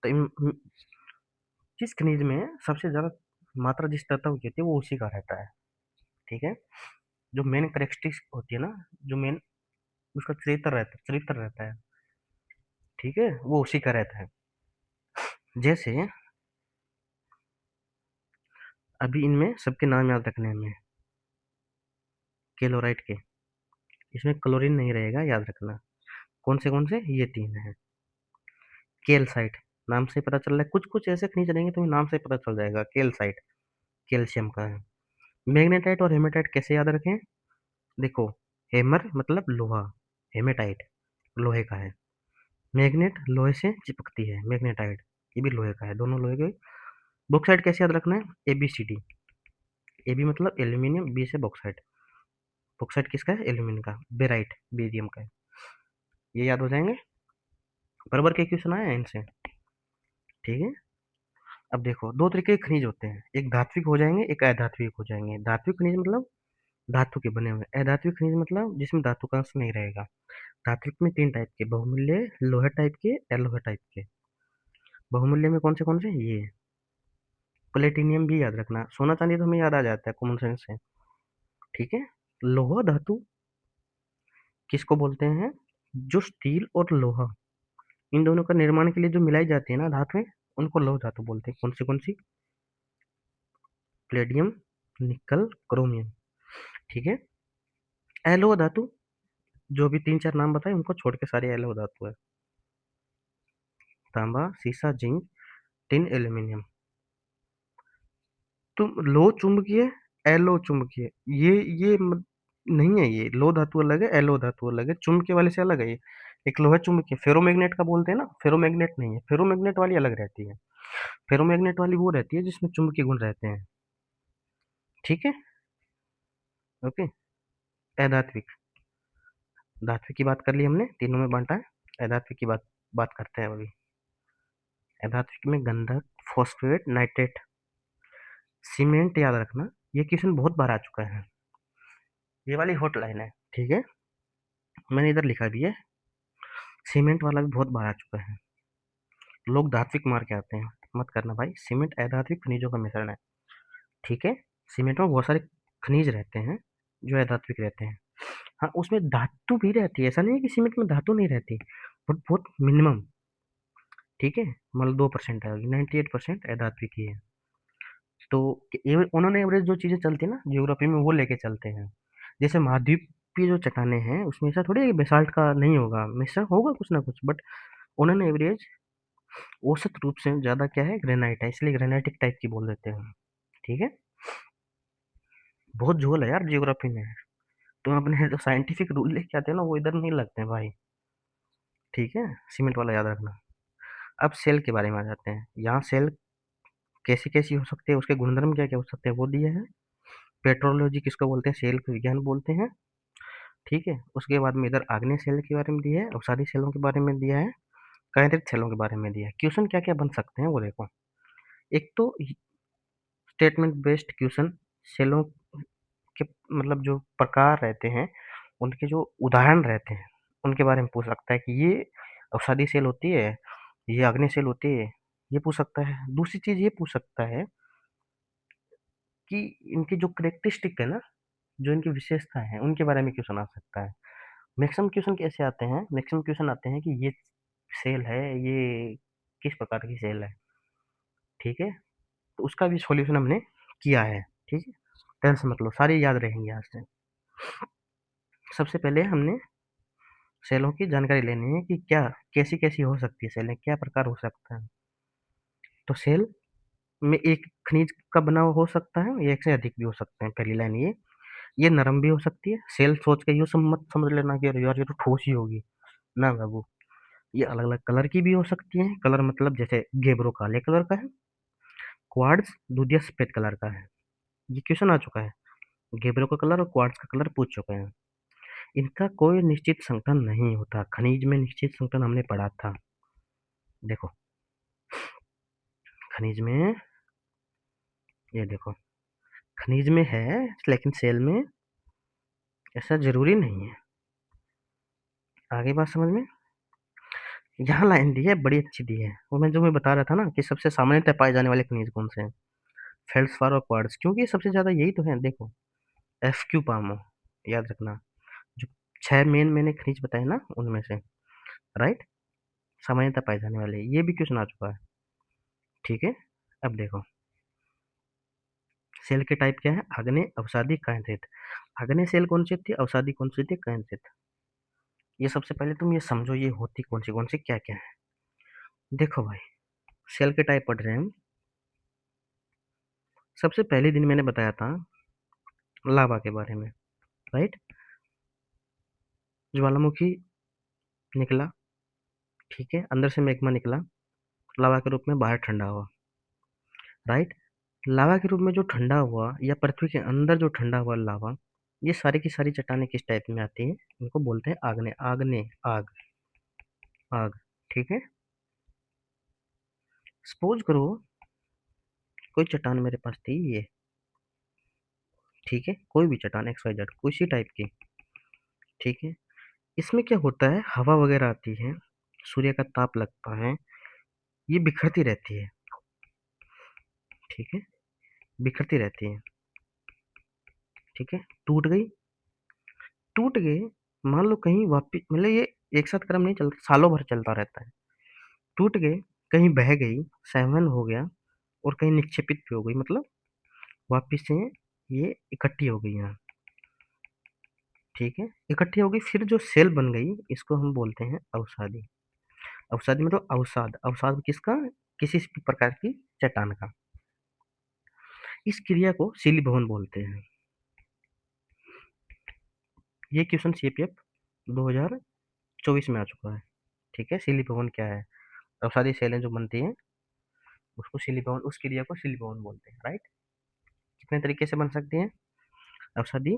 तो जिस खनिज में सबसे ज्यादा मात्रा जिस तत्व की होती है वो उसी का रहता है। ठीक है, जो मेन करेक्टरिस्टिक्स होती है ना, जो मेन उसका चरित्र रहता है, ठीक है, वो उसी का रहता है। जैसे अभी इनमें सबके नाम याद रखने हैं हमें। केलोराइट के, इसमें क्लोरीन नहीं रहेगा, याद रखना। कौन से? ये 3 है। कैल्साइट, नाम से पता चल रहा है। कुछ कुछ ऐसे खनिज रहेंगे तुम्हें नाम से पता चल जाएगा। कैल्साइट कैल्शियम का है। मैग्नेटाइट और हेमेटाइट कैसे याद रखें? देखो, हेमर मतलब लोहा, हेमेटाइट लोहे का है। मैग्नेट लोहे से चिपकती है, मैग्नेटाइट ये भी लोहे का है, दोनों लोहे के। बॉक्साइट कैसे याद रखना है? ABCD। ए बी मतलब एल्यूमिनियम, बी से बॉक्साइट। बॉक्साइट किसका है? एल्यूमिनियम का। बेराइट बेरियम का है। ये याद हो जाएंगे। बराबर के क्वेश्चन आए हैं इनसे। ठीक है, अब देखो दो तरीके के खनिज होते हैं, एक धात्विक हो जाएंगे, एक अधात्विक हो जाएंगे। धात्विक खनिज मतलब धातु के बने हुए। अधात्विक खनिज मतलब जिसमें धातु का अंश नहीं रहेगा। धात्विक में 3 टाइप के, बहुमूल्य, लोहे टाइप के, अलोहे टाइप के। बहुमूल्य में कौन से? ये प्लेटिनियम भी याद रखना। सोना चांदी तो हमें याद आ जाता है कॉमन सेंस से। ठीक है, लोहा धातु किसको बोलते हैं? जो स्टील और लोहा इन दोनों का निर्माण के लिए जो मिलाई जाती है ना धातुएं, उनको लौह धातु बोलते हैं। कौन सी? प्लेडियम, निकल, क्रोमियम। ठीक है, अलोह धातु जो भी 3-4 नाम बताए उनको छोड़ के सारे अलोह धातु है। तांबा, सीसा, जिंक, टिन, एल्यूमिनियम। तुम लो चुंबकीय, एलो चुंबकीय, ये नहीं है। ये लो धातु अलग है, एलो धातु अलग है, चुंबकीय वाले से अलग है ये। एक लोहा चुंबकीय फेरोमैग्नेट का बोलते हैं ना, फेरोमैग्नेट नहीं है। फेरोमैग्नेट वाली अलग रहती है। फेरोमैग्नेट वाली वो रहती है जिसमें चुंबकीय गुण रहते हैं। ठीक है, ओके। अधात्विक, धात्विक की बात कर ली हमने, तीनों में बांटा है। अधात्विक की बात बात करते हैं अभी। अधात्विक में गंधक, फॉस्फेट, नाइट्रेट, सीमेंट याद रखना। ये क्वेश्चन बहुत बार आ चुका है, ये वाली हॉट लाइन है। ठीक है, मैंने इधर लिखा भी है। सीमेंट वाला भी बहुत बार आ चुका है। लोग धात्विक मार के आते हैं, मत करना भाई। सीमेंट अधात्विक खनिजों का मिश्रण है। ठीक है, सीमेंट में बहुत सारे खनिज रहते हैं जो अधात्विक रहते हैं। हाँ, उसमें धातु भी रहती है, ऐसा नहीं है कि सीमेंट में धातु नहीं रहती, बट बहुत मिनिमम। ठीक है, मतलब 2% है, 98% अधात्विक ही है। तो उन्होंने एवरेज जो चीजें चलती है ना ज्योग्राफी में वो लेके चलते हैं। जैसे महाद्वीपीय जो चट्टाने हैं उसमें ऐसा थोड़ी है कि बेसाल्ट का नहीं होगा, मिश्रण होगा कुछ ना कुछ, बट उन्होंने एवरेज औसत रूप से ज्यादा क्या है, ग्रेनाइट है, इसलिए ग्रेनाइटिक टाइप की बोल देते हैं। ठीक है, बहुत झोल है यार जियोग्राफी में। तुम अपने जो साइंटिफिक रूल लेके आते हैं ना वो इधर नहीं लगते हैं भाई। ठीक है, सीमेंट वाला याद रखना। अब सेल के बारे में आ जाते हैं। यहाँ सेल कैसी कैसी हो सकती है, उसके गुणधर्म क्या क्या हो सकते हैं वो दिए हैं। पेट्रोलॉजी किसको बोलते हैं? सेल को विज्ञान बोलते हैं। ठीक है। उसके बाद में इधर आग्नेय सेल के बारे में दिया है, अवसादी सेलों के बारे में दिया है, काइनेटिक सेलों के बारे में दिया है। क्वेश्चन क्या क्या बन सकते हैं वो देखो। एक तो स्टेटमेंट बेस्ड क्वेश्चन, सेलों के मतलब जो प्रकार रहते हैं, उनके जो उदाहरण रहते हैं, उनके बारे में पूछ सकता है कि ये अवसादी सेल होती है, ये अग्नि सेल होती है, ये पूछ सकता है। दूसरी चीज ये पूछ सकता है कि इनकी जो करेक्टरिस्टिक है ना, जो इनकी विशेषता है, उनके बारे में क्वेश्चन आ सकता है। मैक्सिमम क्वेश्चन कैसे आते हैं? मैक्सिमम क्वेश्चन आते हैं कि ये सेल है, ये किस प्रकार की सेल है, ठीक है। तो उसका भी सॉल्यूशन हमने किया है, ठीक है। टेंशन मत लो, सारे याद रहेंगे आज से। सबसे पहले हमने सेलों की जानकारी लेनी है कि क्या कैसी कैसी हो सकती है सेलें, क्या प्रकार हो सकता है। तो सेल में एक खनिज का बना हुआ हो सकता है, या एक से अधिक भी हो सकते हैं। पहली लाइन ये नरम भी हो सकती है। सेल सोच के यूँ मत समझ लेना कि अरे यार ये तो ठोस ही होगी, ना बाबू। ये अलग अलग कलर की भी हो सकती है। कलर मतलब जैसे गेब्रो काले कलर का है, क्वार्ट्ज दूधिया सफेद कलर का है। ये क्वेश्चन आ चुका है। गेब्रो का कलर और क्वार्ट्ज का कलर पूछ चुके हैं। इनका कोई निश्चित संगठन नहीं होता। खनिज में निश्चित संगठन हमने पढ़ा था। देखो खनिज में, ये देखो खनिज में है, लेकिन सेल में ऐसा जरूरी नहीं है। आगे बात समझ में? यहाँ लाइन दी है, बड़ी अच्छी दी है। वो मैं बता रहा था ना कि सबसे सामान्यतः पाए जाने वाले खनिज कौन से हैं, फेल्ड्सपार और क्वार्ट्ज, क्योंकि सबसे ज्यादा यही तो है। देखो एफ क्यू पामो, याद रखना। जो 6 मेन मैंने खनिज बताए ना, उनमें से, राइट, सामान्यतः पाए जाने वाले, ये भी क्वेश्चन आ चुका है, ठीक है। अब देखो सेल के टाइप क्या है, आग्नेय, अवसादी, कायंत्रित। आग्नेय सेल कौन सी होती है, अवसादी कौन सी होती है, कायंत्रित। ये सबसे पहले तुम ये समझो ये होती कौन सी क्या क्या है। देखो भाई, सेल के टाइप पढ़ रहे हैं हम। सबसे पहले दिन मैंने बताया था लावा के बारे में, राइट। ज्वालामुखी निकला, ठीक है, अंदर से मैग्मा निकला लावा के रूप में, बाहर ठंडा हुआ, राइट। लावा के रूप में जो ठंडा हुआ, या पृथ्वी के अंदर जो ठंडा हुआ लावा, ये सारी की सारी चट्टानें किस टाइप में आती हैं? इनको बोलते हैं आग्नेय। आग्नेय, आग, आग, ठीक है। सपोज करो कोई चट्टान मेरे पास थी ये, ठीक है, कोई भी चट्टान एक्स वाई जेड किसी टाइप की, ठीक है। इसमें क्या होता है, हवा वगैरह आती है, सूर्य का ताप लगता है, ये बिखरती रहती है, ठीक है, बिखरती रहती है, ठीक है। टूट गई, टूट गए, मान लो कहीं वापिस, मतलब ये एक साथ क्रम नहीं चलता, सालों भर चलता रहता है। टूट गए, कहीं बह गई, संवहन हो गया, और कहीं निक्षेपित भी हो गई, मतलब वापिस से ये इकट्ठी हो गई यहाँ, ठीक है। इकट्ठी हो गई, फिर जो सेल बन गई, इसको हम बोलते हैं अवसादी। अवसादी मतलब अवसाद, अवसाद किसका, किसी प्रकार की चट्टान का। इस क्रिया को सीली भवन बोलते हैं। ये क्वेश्चन सीपीएफ 2024 में आ चुका है, ठीक है। सीली भवन क्या है, अवसादी सेलें जो बनती हैं उसको सीली भवन, उस क्रिया को सीली भवन बोलते हैं, राइट। कितने तरीके से बन सकती है अवसादी?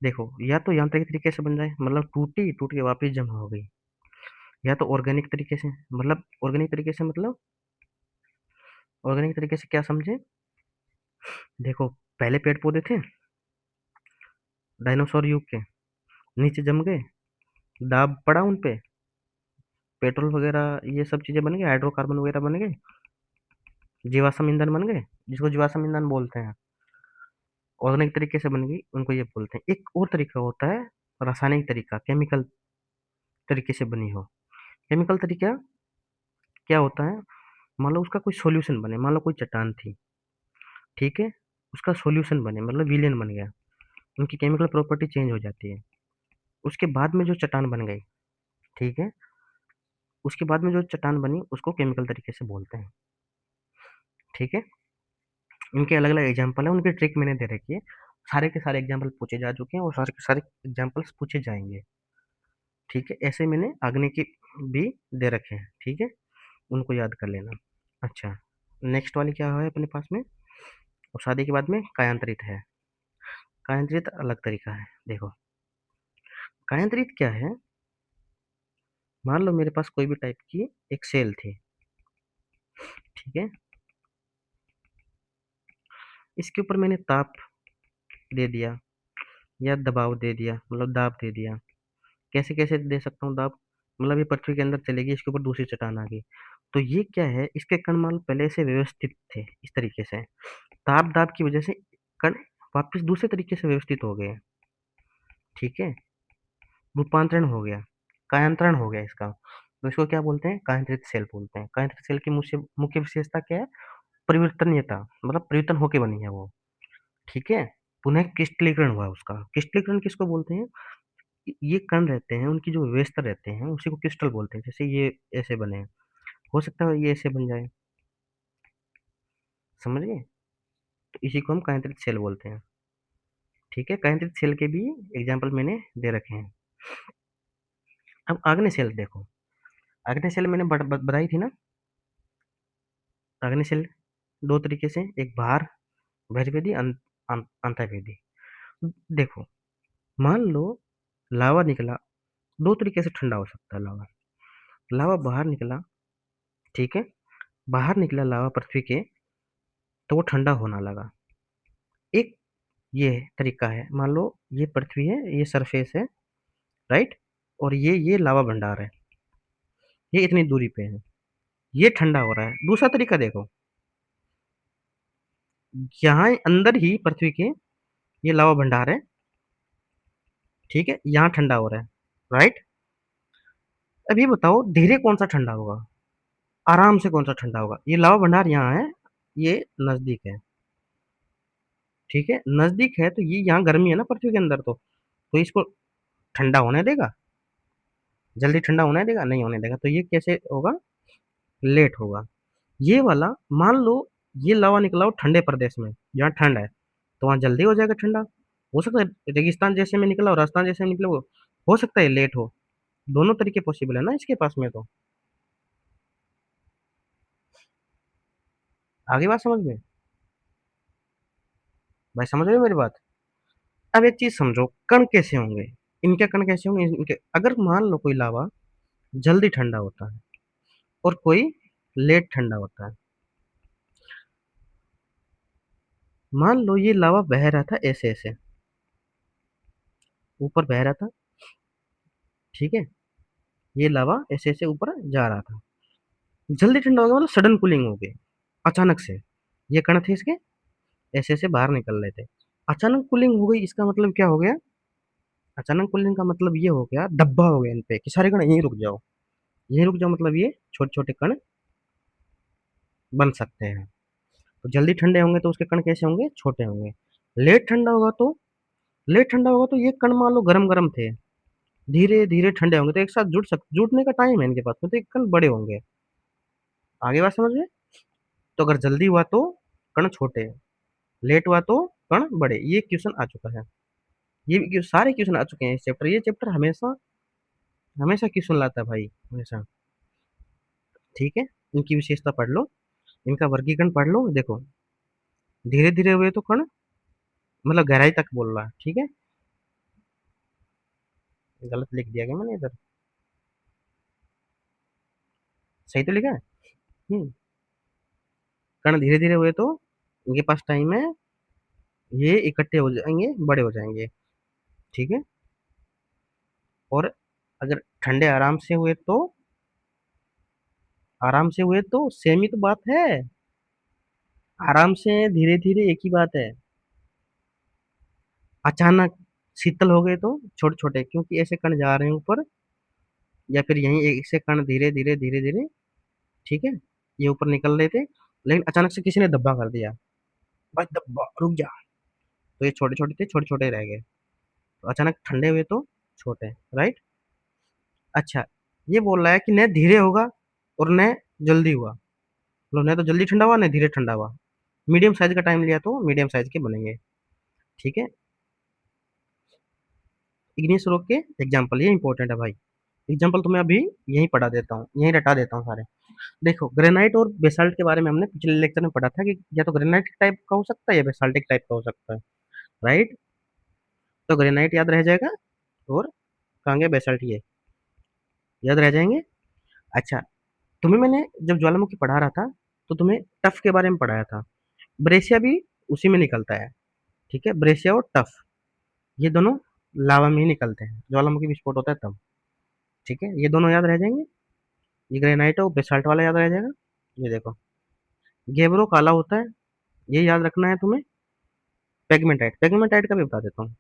देखो, या तो यांत्रिक तरीके से बन जाए, मतलब टूटी, टूट के वापस जमा हो गई, या तो ऑर्गेनिक तरीके से, मतलब ऑर्गेनिक तरीके से मतलब, ऑर्गेनिक तरीके से क्या समझे? देखो पहले पेड़ पौधे थे डायनासोर युग के, नीचे जम गए, दाब पड़ा उन पे, पेट्रोल वगैरह ये सब चीजें बन गई, हाइड्रोकार्बन वगैरह बन गए, जीवाश्म ईंधन बन गए, जिसको जीवाश्म ईंधन बोलते हैं। ऑर्गेनिक तरीके से बन गई, उनको ये बोलते हैं। एक और तरीका होता है रासायनिक तरीका, केमिकल तरीके से बनी हो। केमिकल तरीका क्या होता है, मान लो उसका कोई सॉल्यूशन बने, मान लो कोई चट्टान थी, ठीक है, उसका सॉल्यूशन बने, मतलब विलेन बन गया, उनकी केमिकल प्रॉपर्टी चेंज हो जाती है। उसके बाद में जो चट्टान बन गई, ठीक है, उसके बाद में जो चट्टान बनी उसको केमिकल तरीके से बोलते हैं, ठीक है। इनके अलग अलग एग्जाम्पल है, उनकी ट्रिक मैंने दे रखी है। सारे के सारे एग्जाम्पल पूछे जा चुके हैं, और सारे के सारे एग्जाम्पल्स पूछे जाएंगे, ठीक है। ऐसे मैंने अग्नि की भी दे रखे हैं, ठीक है, उनको याद कर लेना। अच्छा, नेक्स्ट वाली क्या है अपने पास में, और शादी के बाद में कायांतरित है। कायांतरित अलग तरीका है, देखो कायांतरित क्या है? मान लो मेरे पास कोई भी टाइप की एक सेल थी, ठीक है? इसके ऊपर मैंने ताप दे दिया या दबाव दे दिया, मतलब दाब दे दिया। कैसे-कैसे दे सकता हूँ दाब? मतलब ये पृथ्वी के अंदर चलेगी, इसके ऊपर दूसरी चट्टान आ गई। तो ये क्या है, इसके कण मान लो पहले से व्यवस्थित थे, इस तरीके से। ताप-दाब की वजह से कण वापस दूसरे तरीके से व्यवस्थित हो गए, ठीक है? रूपांतरण हो गया, कायांतरण हो गया इसका। तो इसको क्या बोलते हैं? कायांतरित सेल बोलते हैं। कायांतरित सेल की मुख्य मुख्य विशेषता क्या है? परिवर्तनीयता, मतलब परिवर्तन होके बनी है वो, ठीक है? पुनः क्रिस्टलीकरण हुआ उसका। क्रिस्टलीकरण किसको बोलते हैं? ये कण रहते हैं, उनकी जो व्यवस्था रहते हैं, उसी को क्रिस्टल बोलते हैं। जैसे ये ऐसे बने हैं, हो सकता है ये ऐसे बन जाए, समझ गए? तो इसी को हम कायांतरित सेल बोलते हैं, ठीक है? कायांतरित सेल के भी एग्जाम्पल मैंने दे रखे हैं। अब आग्नेय सेल देखो, आग्नेय सेल मैंने बताई थी ना, आग्नेय सेल दो तरीके से, एक बाहर बहिर्वेदी, अंतर्वेदी। देखो, मान लो लावा निकला, दो तरीके से ठंडा हो सकता है लावा। लावा बाहर निकला, ठीक है? बाहर निकला लावा पृथ्वी के, तो वो ठंडा होने लगा। एक ये तरीका है, मान लो ये पृथ्वी है, ये सरफेस है, राइट? और ये लावा भंडार है, ये इतनी दूरी पे है, ये ठंडा हो रहा है। दूसरा तरीका देखो, यहाँ अंदर ही पृथ्वी के ये लावा भंडार है, ठीक है? यहाँ ठंडा हो रहा है, राइट? अब ये बताओ धीरे कौन सा ठंडा होगा, आराम से कौन सा ठंडा होगा? ये लावा भंडार यहाँ है, ये नजदीक है, ठीक है? नजदीक है तो ये यहाँ गर्मी है ना पृथ्वी के अंदर, तो इसको ठंडा होने देगा? जल्दी ठंडा होने देगा? नहीं होने देगा। तो ये कैसे होगा? लेट होगा। ये वाला, मान लो ये लावा निकला हो ठंडे प्रदेश में, जहाँ ठंड है, तो वहां जल्दी हो जाएगा ठंडा। हो सकता है रेगिस्तान जैसे में निकला हो, राजस्थान जैसे में निकला हो सकता है लेट हो। दोनों तरीके पॉसिबल है ना इसके पास में। तो आगे बात समझ में? भाई समझ रहे हो मेरी बात? अब एक चीज समझो, कण कैसे होंगे, इनके कण कैसे होंगे इनके? अगर मान लो कोई लावा जल्दी ठंडा होता है और कोई लेट ठंडा होता है, मान लो ये लावा बह रहा था ऐसे ऐसे, ऊपर बह रहा था, ठीक है? ये लावा ऐसे ऐसे ऊपर जा रहा था, जल्दी ठंडा हो गया मतलब सडन कूलिंग हो गई, अचानक से। ये कण थे इसके, ऐसे ऐसे बाहर निकल रहे थे, अचानक कूलिंग हो गई। इसका मतलब क्या हो गया? अचानक कूलिंग का मतलब ये हो गया, धब्बा हो गया इन पे कि सारे कण यहीं रुक जाओ, यहीं रुक जाओ, मतलब ये छोटे छोटे कण बन सकते हैं। तो जल्दी ठंडे होंगे तो उसके कण कैसे होंगे? छोटे होंगे। लेट ठंडा होगा तो, लेट ठंडा होगा तो ये कण मान लो गरम गरम थे, धीरे धीरे ठंडे होंगे तो एक साथ जुटने का टाइम है इनके पास में, तो एक कण बड़े होंगे। आगे बात समझ में? तो अगर जल्दी हुआ तो कण छोटे, लेट हुआ तो कण बड़े। ये क्वेश्चन आ चुका है, ये सारे क्वेश्चन आ चुके हैं इस चैप्टर। ये चैप्टर हमेशा हमेशा क्वेश्चन लाता है भाई, हमेशा, ठीक है? इनकी विशेषता पढ़ लो, इनका वर्गीकरण पढ़ लो। देखो, धीरे धीरे हुए तो कण, मतलब गहराई तक बोल रहा है, ठीक है? गलत लिख दिया क्या मैंने इधर? सही तो लिखा है। हम्म। कण धीरे धीरे हुए तो इनके पास टाइम है, ये इकट्ठे हो जाएंगे, बड़े हो जाएंगे, ठीक है? और अगर ठंडे आराम से हुए तो सेम ही तो बात है। आराम से धीरे धीरे एक ही बात है। अचानक शीतल हो गए तो छोटे छोटे, क्योंकि ऐसे कण जा रहे हैं ऊपर, या फिर यहीं एक से कण धीरे धीरे, ठीक है, ये ऊपर निकल रहे थे, लेकिन अचानक से किसी ने धब्बा कर दिया, बस धब्बा, रुक जा। तो ये छोटे छोटे थे, छोटे छोटे रह गए। तो अचानक ठंडे हुए तो छोटे, राइट? अच्छा, ये बोल रहा है कि न धीरे होगा और न जल्दी हुआ, मतलब न तो जल्दी ठंडा हुआ न धीरे ठंडा हुआ, मीडियम साइज का टाइम लिया तो मीडियम साइज के बनेंगे, ठीक है? इग्नियस रॉक के एग्जाम्पल, ये इंपॉर्टेंट है भाई। एग्जाम्पल तो मैं अभी यहीं पढ़ा देता हूँ, यहीं रटा देता हूँ सारे। देखो, ग्रेनाइट और बेसाल्ट के बारे में हमने पिछले लेक्चर में पढ़ा था कि या तो ग्रेनाइट टाइप का हो सकता है या बेसाल्टिक टाइप का हो सकता है, राइट? तो ग्रेनाइट याद रह जाएगा और कहाँ गया बेसाल्ट, ये याद रह जाएंगे। अच्छा, तुम्हें मैंने जब ज्वालामुखी पढ़ा रहा था तो तुम्हें टफ के बारे में पढ़ाया था। ब्रेशिया भी उसी में निकलता है, ठीक है। ब्रेशिया और टफ ये दोनों लावा में ही निकलते हैं, ज्वालामुखी विस्फोट होता है तब, ठीक है। ये दोनों याद रह जाएंगे। ये ग्रेनाइट और बेसाल्ट वाला याद रह जाएगा। ये देखो, गेब्रो काला होता है, ये याद रखना है तुम्हें। पेगमेंटाइट, पेगमेंटाइट का भी बता देता हूँ।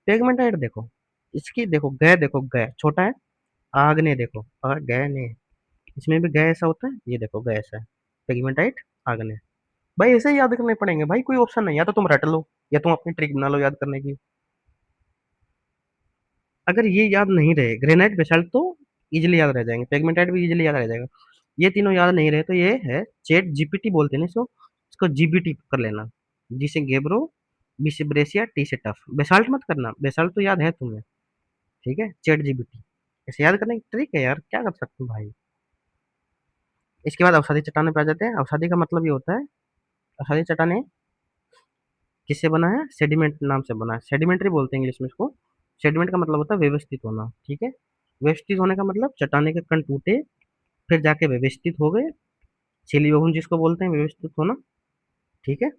पेगमेंटाइट देखो, इसकी देखो गय, देखो गय छोटा है। आग्ने देखो, गय ने, इसमें भी गय ऐसा होता है, ये देखो गय ऐसा है। पेगमेंटाइट, आग्ने। भाई ऐसे ही याद करने पड़ेंगे भाई, कोई ऑप्शन नहीं, या तो तुम रट लो या तुम अपनी ट्रिक बना लो याद करने की। अगर ये याद नहीं रहे, ग्रेनाइट बेसाल्ट तो इजीली याद रह जाएंगे, पेगमेंटाइट भी इजीली याद रह जाएगा। ये तीनों याद नहीं रहे तो ये है चैट जीपीटी बोलते हैं ना इसको, इसको जीबीटी कर लेना। जी से गेब्रो, बी से ब्रेसिया, टी से टफ। बेसाल्ट मत करना, बेसाल्ट तो याद है तुम्हें, ठीक है। चैट जीपीटी ऐसे याद करने की ट्रिक है यार, क्या कर सकते हो भाई। इसके बाद अवसादी चट्टानों पे आ जाते हैं। अवसादी का मतलब ये होता है, अवसादी चट्टानें किससे बना है, सेडिमेंट नाम से बना है, सेडिमेंट्री बोलते हैं इंग्लिश में इसको। सेडिमेंट का मतलब होता है व्यवस्थित होना, ठीक है। व्यवस्थित होने का मतलब चट्टाने के कण टूटे, फिर जाके व्यवस्थित हो गए, सिलिबहुन जिसको बोलते हैं, व्यवस्थित होना, ठीक है।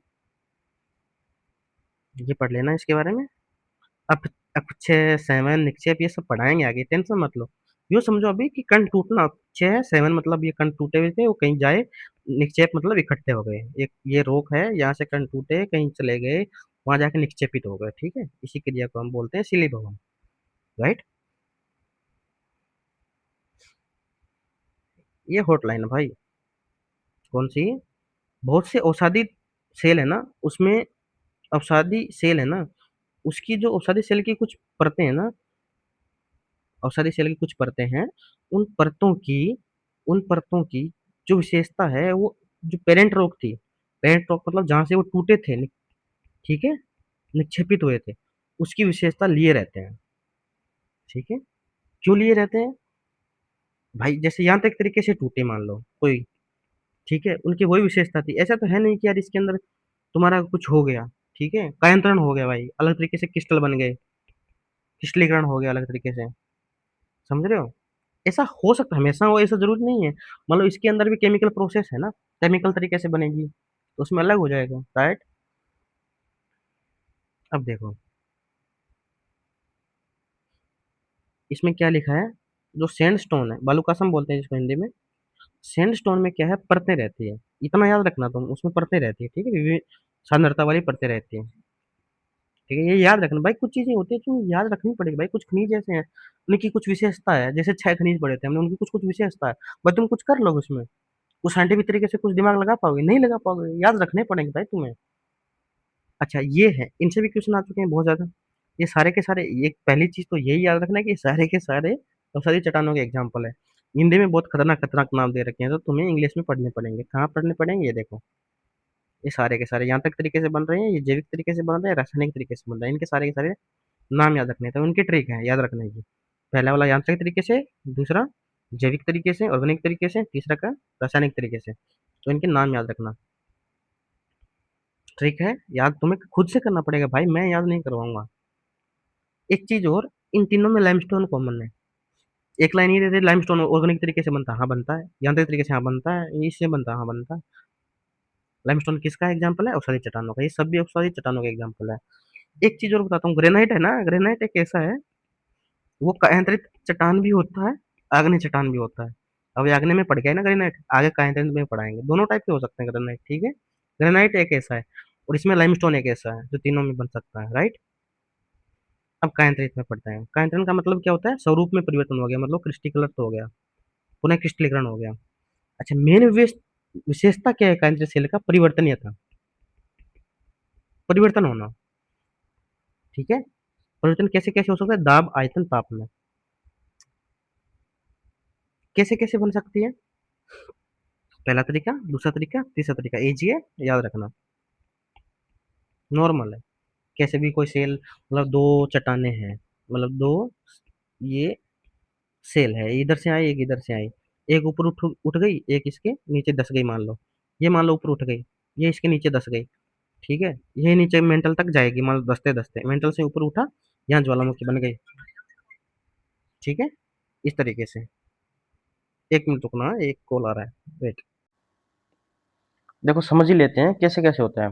ये पढ़ लेना इसके बारे में। अब अपक्षय, सेवन, निक्षेप ये सब पढ़ाएंगे आगे, टेंशन मत लो। यूँ समझो अभी कि कण टूटना, अपक्षय सेवन मतलब ये कण टूटे हुए थे वो कहीं जाए, निक्षेप मतलब इकट्ठे हो गए, एक ये रोक है, यहाँ से कण टूटे कहीं चले गए, वहां जाके निक्षेपित हो गए, ठीक है। इसी क्रिया को हम बोलते हैं सिलिबहुन, राइट। ये हॉटलाइन है भाई। कौन सी, बहुत से औषधि सेल है ना उसमें, औषधि सेल है ना, उसकी जो औषधि सेल की कुछ परतें हैं ना, औषधि सेल की कुछ परतें हैं, उन परतों की, उन परतों की जो विशेषता है वो, जो पेरेंट रोग थी, पेरेंट रोग मतलब जहां से वो टूटे थे, ठीक है, निक्षेपित हुए थे, उसकी विशेषता लिए रहते हैं, ठीक है। क्यों लिए रहते हैं भाई, जैसे यांत्रिक तरीके से टूटे मान लो कोई, ठीक है, उनकी वही विशेषता थी। ऐसा तो है नहीं कि यार इसके अंदर तुम्हारा कुछ हो गया, ठीक है, कायांतरण हो गया भाई, अलग तरीके से क्रिस्टल बन गए, क्रिस्टलीकरण हो गया अलग तरीके से, समझ रहे हो। ऐसा हो सकता है, हमेशा हो ऐसा जरूरी नहीं है। मतलब इसके अंदर भी केमिकल प्रोसेस है ना, केमिकल तरीके से बनेगी तो उसमें अलग हो जाएगा, राइट। अब देखो इसमें क्या लिखा है, जो सैंडस्टोन है, बालूकासम बोलते हैं जिसको हिंदी में, सैंडस्टोन में क्या है, परतें रहती है, इतना याद रखना तुम, उसमें परतें रहती है, ठीक है, विभिन्न सांद्रता वाली परतें रहती है, ठीक है। ये याद रखना भाई, कुछ चीजें होती है जो याद रखनी पड़ेगी भाई। कुछ खनिज ऐसे हैं उनकी कुछ विशेषता है, जैसे 6 खनिज पड़े थे हमने, उनकी कुछ कुछ विशेषता है। भाई तुम कुछ कर लो उसमें, कुछ साइंटिफिक तरीके से कुछ दिमाग लगा पाओगे, नहीं लगा पाओगे, याद रखने पड़ेंगे भाई तुम्हें। अच्छा ये है, इनसे भी क्वेश्चन आ चुके हैं बहुत ज्यादा। ये सारे के सारे, ये पहली चीज तो यही याद रखना है कि ये सारे के सारे तो सारी चट्टानों के एग्जाम्पल है। हिंदी में बहुत खतरनाक खतरनाक नाम दे रखे हैं, तो तुम्हें इंग्लिश में पढ़ने पड़ेंगे। कहाँ पढ़ने पड़ेंगे, ये देखो, ये सारे के सारे यांत्रिक तरीके से बन रहे हैं, ये जैविक तरीके से बन रहे हैं, रासायनिक तरीके से बन रहे हैं, इनके सारे के सारे नाम याद रखने थे, उनकी ट्रिक है याद रखने की। पहला वाला यांत्रिक तरीके से, दूसरा जैविक तरीके से, ऑर्गेनिक तरीके से, तीसरा का रासायनिक तरीके से, तो इनके नाम याद रखना। ट्रिक है, याद तुम्हें खुद से करना पड़ेगा भाई, मैं याद नहीं करवाऊंगा। एक चीज और, इन तीनों में लाइमस्टोन कॉमन है। एक लाइन ये देते लाइमस्टोन ऑर्गेनिक तरीके से बनता है, हाँ बनता है, यांत्रिक तरीके से हाँ बनता है, इससे बनता है हाँ बनता है। लाइमस्टोन किसका एग्जाम्पल है, औषधि चट्टानों का, ये सब भी औषधि चट्टानों का एग्जाम्पल है। एक चीज और बताता हूँ, ग्रेनाइट है ना, ग्रेनाइट एक ऐसा है, वो कायांतरित चट्टान भी होता है, आग्नेय चट्टान भी होता है। अब ये आग्नेय में पड़ गया है ना ग्रेनाइट, आगे कायांतरित में पढ़ाएंगे, दोनों टाइप के हो सकते हैं ग्रेनाइट, ठीक है। ग्रेनाइट एक ऐसा है, और इसमें लाइमस्टोन एक ऐसा है जो तीनों में बन सकता है, राइट। अब कायांतरित में पढ़ते हैं। कायांतरण का मतलब क्या होता है, स्वरूप में परिवर्तन हो गया, मतलब क्रिस्टलीकरण तो हो गया, पुनः क्रिस्टलीकरण हो गया। अच्छा, मेन विशेषता क्या है कायांतरित सेल का, परिवर्तनीयता, परिवर्तन होना, ठीक है। परिवर्तन कैसे कैसे हो सकता है, दाब, आयतन, ताप में, कैसे कैसे बन सकती है। पहला तरीका, दूसरा तरीका, तीसरा तरीका, इजी है याद रखना, नॉर्मल है। कैसे भी कोई सेल, मतलब दो चट्टाने हैं, मतलब दो, ये सेल है, इधर से आई एक इधर से आई, एक ऊपर उठ उठ गई, एक इसके नीचे दस गई मान लो, ये मान लो ऊपर उठ गई, ये इसके नीचे दस गई, ठीक है। ये नीचे मेंटल तक जाएगी मान लो, दसते दसते मेंटल से ऊपर उठा, यहाँ ज्वालामुखी बन गई। ठीक है, इस तरीके से। 1 मिनट रुकना, एक कॉल आ रहा है, वेट। देखो समझ ही लेते हैं कैसे कैसे होता है,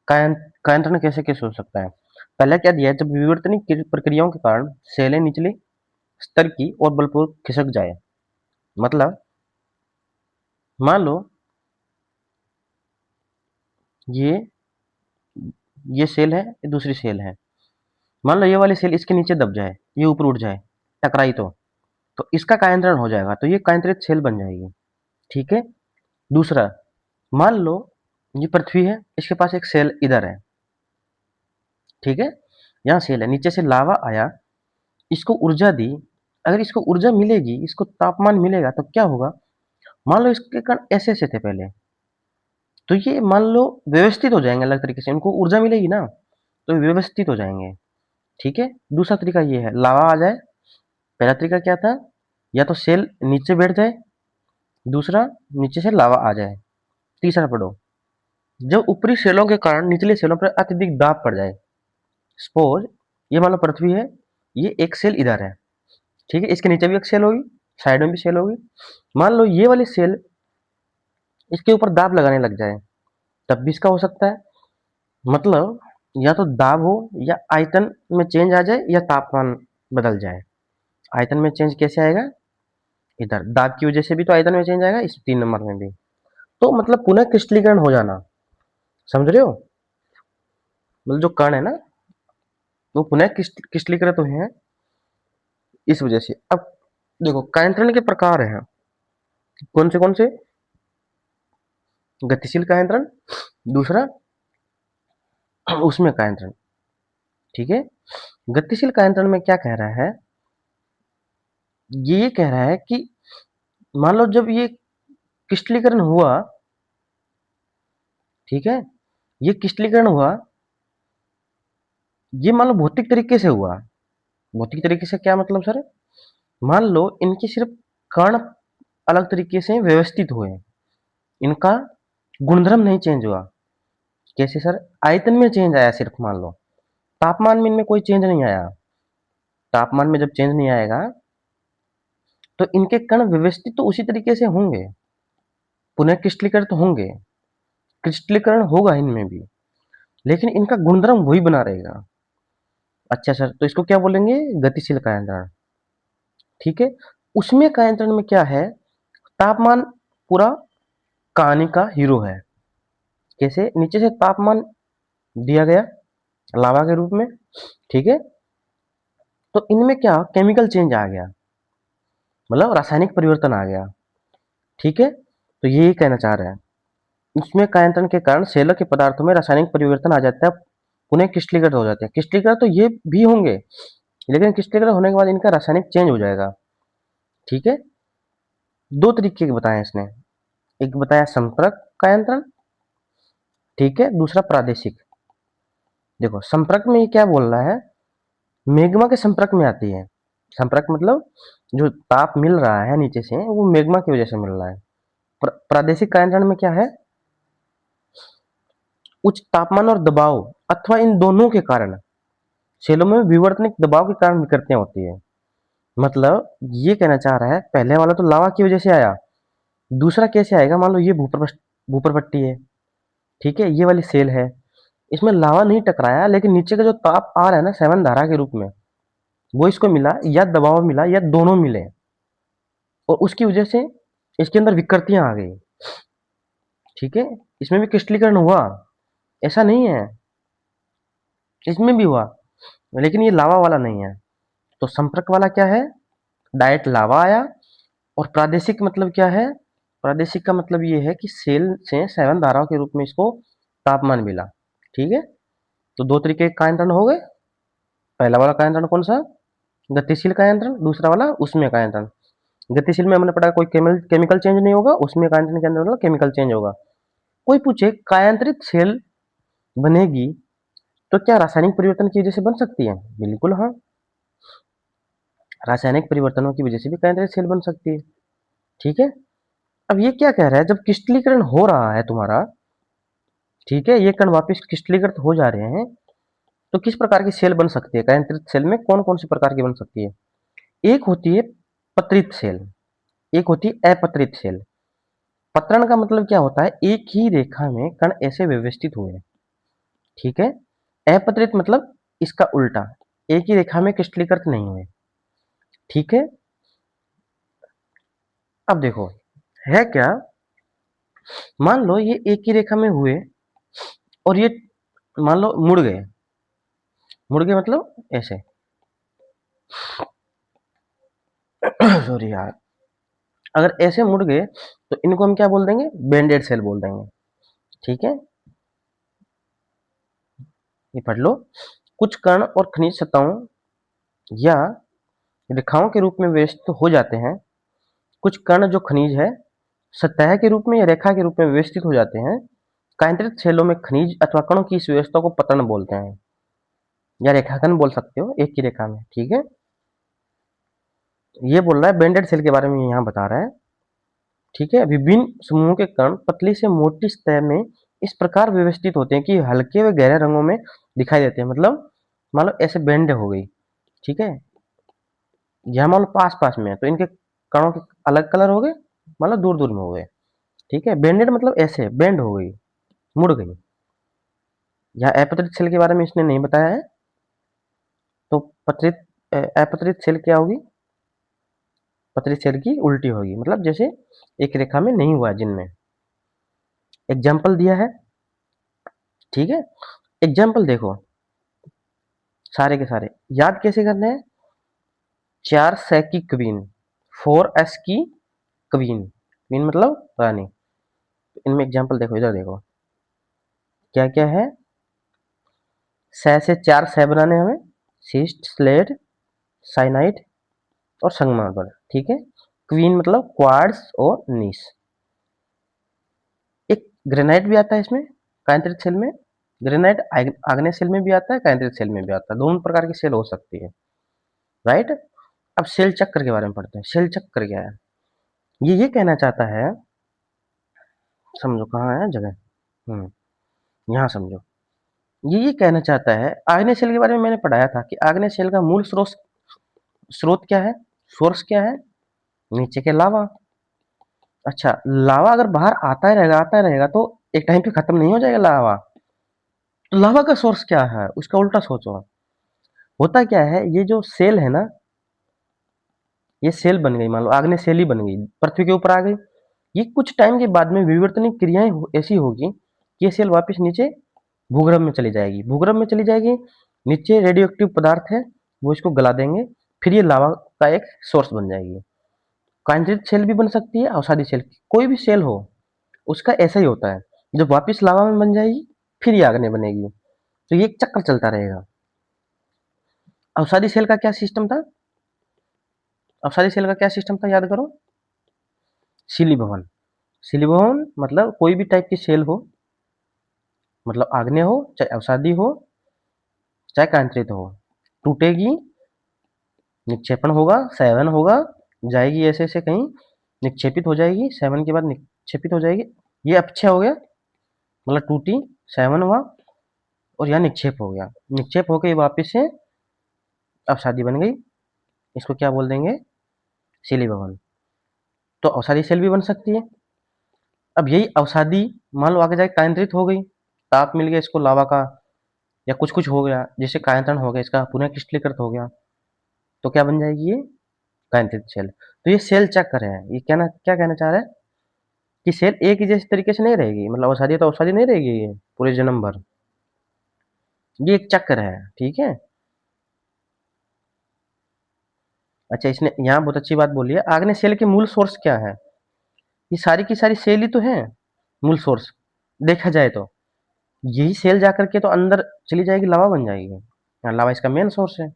कायन कायंत्रण कैसे कैसे हो सकता है। पहले क्या दिया है, जब विवर्तनिक प्रक्रियाओं के कारण सेलें निचले स्तर की और बलपूर्वक खिसक जाए। मतलब मान लो ये ये सेल है, ये दूसरी सेल है। मान लो ये वाली सेल इसके नीचे दब जाए, ये ऊपर उठ जाए, टकराई तो इसका कायंत्रण हो जाएगा, तो ये कायंत्रित सेल बन जाएगी। ठीक है। दूसरा, मान लो ये पृथ्वी है, इसके पास एक सेल इधर है। ठीक है, यहाँ सेल है, नीचे से लावा आया, इसको ऊर्जा दी। अगर इसको ऊर्जा मिलेगी, इसको तापमान मिलेगा, तो क्या होगा। मान लो इसके कण ऐसे ऐसे थे पहले, तो ये मान लो व्यवस्थित हो जाएंगे अलग तरीके से, उनको ऊर्जा मिलेगी ना, तो व्यवस्थित हो जाएंगे। ठीक है। दूसरा तरीका ये है, लावा आ जाए। पहला तरीका क्या था, या तो सेल नीचे बैठ जाए, दूसरा नीचे से लावा आ जाए। तीसरा पढ़ो, जब ऊपरी सेलों के कारण निचले सेलों पर अत्यधिक दाब पड़ जाए। सपोज ये मान लो पृथ्वी है, ये एक सेल इधर है। ठीक है, इसके नीचे भी एक सेल होगी, साइड में भी सेल होगी। मान लो ये वाली सेल इसके ऊपर दाब लगाने लग जाए, तब भी इसका हो सकता है। मतलब या तो दाब हो, या आयतन में चेंज आ जाए, या तापमान बदल जाए। आयतन में चेंज कैसे आएगा, इधर दाब की वजह से भी तो आयतन में चेंज आएगा, इस 3 नंबर में भी। तो मतलब पुनः क्रिस्टलीकरण हो जाना, समझ रहे हो। मतलब जो कण है ना, वो पुनः क्रिस्टलीकृत हुए हैं इस वजह से। अब देखो कायंत्रण के प्रकार हैं, कौन से। गतिशील कायंत्रण, दूसरा उसमें कायंत्रण। ठीक है। गतिशील कायंत्रण में क्या कह रहा है, ये कह रहा है कि मान लो जब ये क्रिस्टलीकरण हुआ, ठीक है, ये क्रिस्टलीकरण हुआ, ये मान लो भौतिक तरीके से हुआ। भौतिक तरीके से क्या मतलब सर, मान लो इनके सिर्फ कण अलग तरीके से व्यवस्थित हुए, इनका गुणधर्म नहीं चेंज हुआ। कैसे सर, आयतन में चेंज आया सिर्फ, मान लो तापमान में इनमें कोई चेंज नहीं आया। तापमान में जब चेंज नहीं आएगा, तो इनके कण व्यवस्थित तो उसी तरीके से होंगे, पुनः क्रिस्टलीकृत तो होंगे, क्रिस्टलीकरण होगा इनमें भी, लेकिन इनका गुणधर्म वही बना रहेगा। अच्छा सर, तो इसको क्या बोलेंगे, गतिशील कायंत्रण। ठीक है। उसमें कायंत्रण में क्या है, तापमान पूरा कहानी का हीरो है। कैसे, नीचे से तापमान दिया गया लावा के रूप में। ठीक है। तो इनमें क्या केमिकल चेंज आ गया, मतलब रासायनिक परिवर्तन आ गया। ठीक है। तो यही कहना चाह रहे हैं, उसमें कायंत्रण के कारण सेल के पदार्थों में रासायनिक परिवर्तन आ जाता है, पुनः क्रिस्टलीकृत हो जाते हैं। क्रिस्टलीकृत तो ये भी होंगे, लेकिन क्रिस्टलीकृत होने के बाद इनका रासायनिक चेंज हो जाएगा। ठीक है। दो तरीके के बताए इसने, एक बताया संपर्क कायंत्रण, ठीक है, दूसरा प्रादेशिक। देखो संपर्क में ये क्या बोल रहा है, मैग्मा के संपर्क में आती है। संपर्क मतलब जो ताप मिल रहा है नीचे से, वो मैग्मा की वजह से मिल रहा है। प्रादेशिक कायंत्रण में क्या है, उच्च तापमान और दबाव अथवा इन दोनों के कारण सेलों में विवर्तनिक दबाव के कारण विकृतियां होती है। मतलब ये कहना चाह रहा है, पहले वाला तो लावा की वजह से आया, दूसरा कैसे आएगा, मान लो ये भूप्रपट्टी है। ठीक है, ये वाली सेल है, इसमें लावा नहीं टकराया, लेकिन नीचे का जो ताप आ रहा है ना सेवन धारा के रूप में, वो इसको मिला, या दबाव मिला, या दोनों मिले, और उसकी वजह से इसके अंदर विकृतियां आ गई। ठीक है। इसमें भी क्रिस्टलीकरण हुआ, ऐसा नहीं है, इसमें भी हुआ, लेकिन ये लावा वाला नहीं है। तो संपर्क वाला क्या है, डायरेक्ट लावा आया। और प्रादेशिक मतलब क्या है, प्रादेशिक का मतलब ये है कि सेल से सेवन धाराओं के रूप में इसको तापमान मिला। ठीक है। तो दो तरीके के कायंत्रण हो गए, पहला वाला कायंत्रण कौन सा, गतिशील कायंत्रण, दूसरा वाला उसमें कायंत्रण। गतिशील में हमने पढ़ा कोई केमिकल चेंज नहीं होगा, उसमें कायंत्रण के अंदर मतलब केमिकल चेंज होगा। कोई पूछे कायांतरित सेल बनेगी तो क्या रासायनिक परिवर्तन की वजह से बन सकती है, बिल्कुल हाँ, रासायनिक परिवर्तनों की वजह से भी कायांतरित सेल बन सकती है। ठीक है। अब ये क्या कह रहा है, जब क्रिस्टलीकरण हो रहा है तुम्हारा, ठीक है, ये कण वापस क्रिस्टलीकृत हो जा रहे हैं, तो किस प्रकार की सेल बन सकती है, कायांतरित सेल में कौन कौन सी प्रकार की बन सकती है। एक होती है पत्रित सेल, एक होती है अपत्रित सेल। पत्रण का मतलब क्या होता है, एक ही रेखा में कण ऐसे व्यवस्थित हुए, ठीक है। अपत्रित मतलब इसका उल्टा, एक ही रेखा में क्रिस्टलीकृत नहीं हुए, ठीक है। अब देखो है क्या, मान लो ये एक ही रेखा में हुए और ये मान लो मुड़ गए, मुड़ गए मतलब ऐसे सॉरी यार, अगर ऐसे मुड़ गए तो इनको हम क्या बोल देंगे, बेंडेड सेल बोल देंगे, ठीक है। ये पढ़ लो, कुछ कण और खनिज सतहों या रेखाओं के रूप में व्यवस्थित हो जाते हैं। कुछ कण जो खनिज है सतह के रूप में या रेखा के रूप में व्यवस्थित हो जाते हैं। कायांतरित सेलों में खनिज अथवा कणों की इस व्यवस्था को पतन बोलते हैं, या रेखाखंड बोल सकते हो एक ही रेखा में, ठीक है। ये बोल रहा है बेंडेड सेल के बारे में यहाँ बता रहा है, ठीक है। विभिन्न समूहों के कण पतली से मोटी सतह में इस प्रकार व्यवस्थित होते हैं कि हल्के व गहरे रंगों में दिखाई देते हैं। मतलब मान लो ऐसे बेंड हो गई, ठीक है, यहाँ मान लो पास पास में है तो इनके कणों के अलग कलर हो गए, मतलब दूर दूर में हो गए, ठीक है। बेंडेड मतलब ऐसे बेंड हो गई, मुड़ गई। यहाँ अपत्रित सेल के बारे में इसने नहीं बताया है, तो पत्रित अपत्रित सेल क्या होगी, पत्रित सेल की उल्टी होगी, मतलब जैसे एक रेखा में नहीं हुआ जिनमें। एग्जाम्पल दिया है, ठीक है। एग्जाम्पल देखो सारे के सारे याद कैसे करने हैं, 4 की क्वीन, 4s की क्वीन, क्वीन मतलब रानी। इनमें एग्जाम्पल देखो, इधर देखो क्या क्या है। से 4 बनाने हमें, सिस्ट, स्लेट, साइनाइड और संगमरमर, ठीक है। क्वीन मतलब क्वार्ट्ज और नीस। एक ग्रेनाइट भी आता है इसमें, कायांतरित सेल में। ग्रेनाइट आग्नेय सेल में भी आता है, कायांतरित सेल में भी आता है, दोनों प्रकार की सेल हो सकती है, राइट। अब सेल चक्र के बारे में पढ़ते हैं। सेल चक्र क्या है, ये कहना चाहता है, समझो कहाँ है जगह, यहाँ समझो। ये कहना चाहता है, आग्नेय सेल के बारे में मैंने पढ़ाया था कि आग्नेय सेल का मूल स्रोत स्रोत क्या है, सोर्स क्या है, नीचे के लावा। अच्छा, लावा अगर बाहर आता रहेगा तो एक टाइम पे खत्म नहीं हो जाएगा लावा। तो लावा का सोर्स क्या है, उसका उल्टा सोचो। होता क्या है, ये जो सेल है ना, ये सेल बन गई, मान लो आग्नेय सेल ही बन गई, पृथ्वी के ऊपर आ गई। ये कुछ टाइम के बाद में विवर्तनिक क्रियाएं ऐसी होगी कि ये सेल वापस नीचे भूगर्भ में चली जाएगी, भूगर्भ में चली जाएगी। नीचे रेडियो एक्टिव पदार्थ है, वो इसको गला देंगे, फिर ये लावा का एक सोर्स बन जाएगी। कांक्रीट सेल भी बन सकती है, अवसादी सेल, कोई भी सेल हो उसका ऐसा ही होता है, जब वापस लावा में बन जाएगी फिर ये आग्नेय बनेगी, तो ये एक चक्कर चलता रहेगा। अवसादी सेल का क्या सिस्टम था, अवसादी सेल का क्या सिस्टम था याद करो, शिली भवन। शिली भवन मतलब कोई भी टाइप की सेल हो, मतलब आग्नेय हो चाहे अवसादी हो चाहे कांत्रित हो, टूटेगी, निक्षेपण होगा, सेवन होगा, जाएगी ऐसे ऐसे कहीं, निक्षेपित हो जाएगी, सेवन के बाद निक्षेपित हो जाएगी। ये अपक्षय हो गया, मतलब टूटी, सेवन हुआ और यहाँ निक्षेप हो गया, निक्षेप होकर ये वापिस से अवसादी बन गई, इसको क्या बोल देंगे, शिली भवन। तो अवसादी सेल भी बन सकती है। अब यही अवसादी मान लो आगे जाके कायंत्रित हो गई, ताप मिल गया इसको लावा का, या कुछ कुछ हो गया जैसे कायंत्रण हो गया, इसका पुनः क्रिस्टलीकृत हो गया, तो क्या बन जाएगी ये, कायंत्रित सेल। तो ये सेल चक्र है, ये क्या कहना चाह रहा है कि सेल एक ही जैसे तरीके से नहीं रहेगी, मतलब अवसादी तो अवसादी नहीं रहेगी ये पूरे जन्म भर, ये एक चक्र है, ठीक है। अच्छा, इसने यहाँ बहुत अच्छी बात बोली है, आग्नेय सेल के मूल सोर्स क्या है, ये सारी की सारी सेल ही तो है मूल सोर्स, देखा जाए तो यही सेल जाकर के तो अंदर चली जाएगी, लावा बन जाएगी, यहाँ लावा इसका मेन सोर्स है।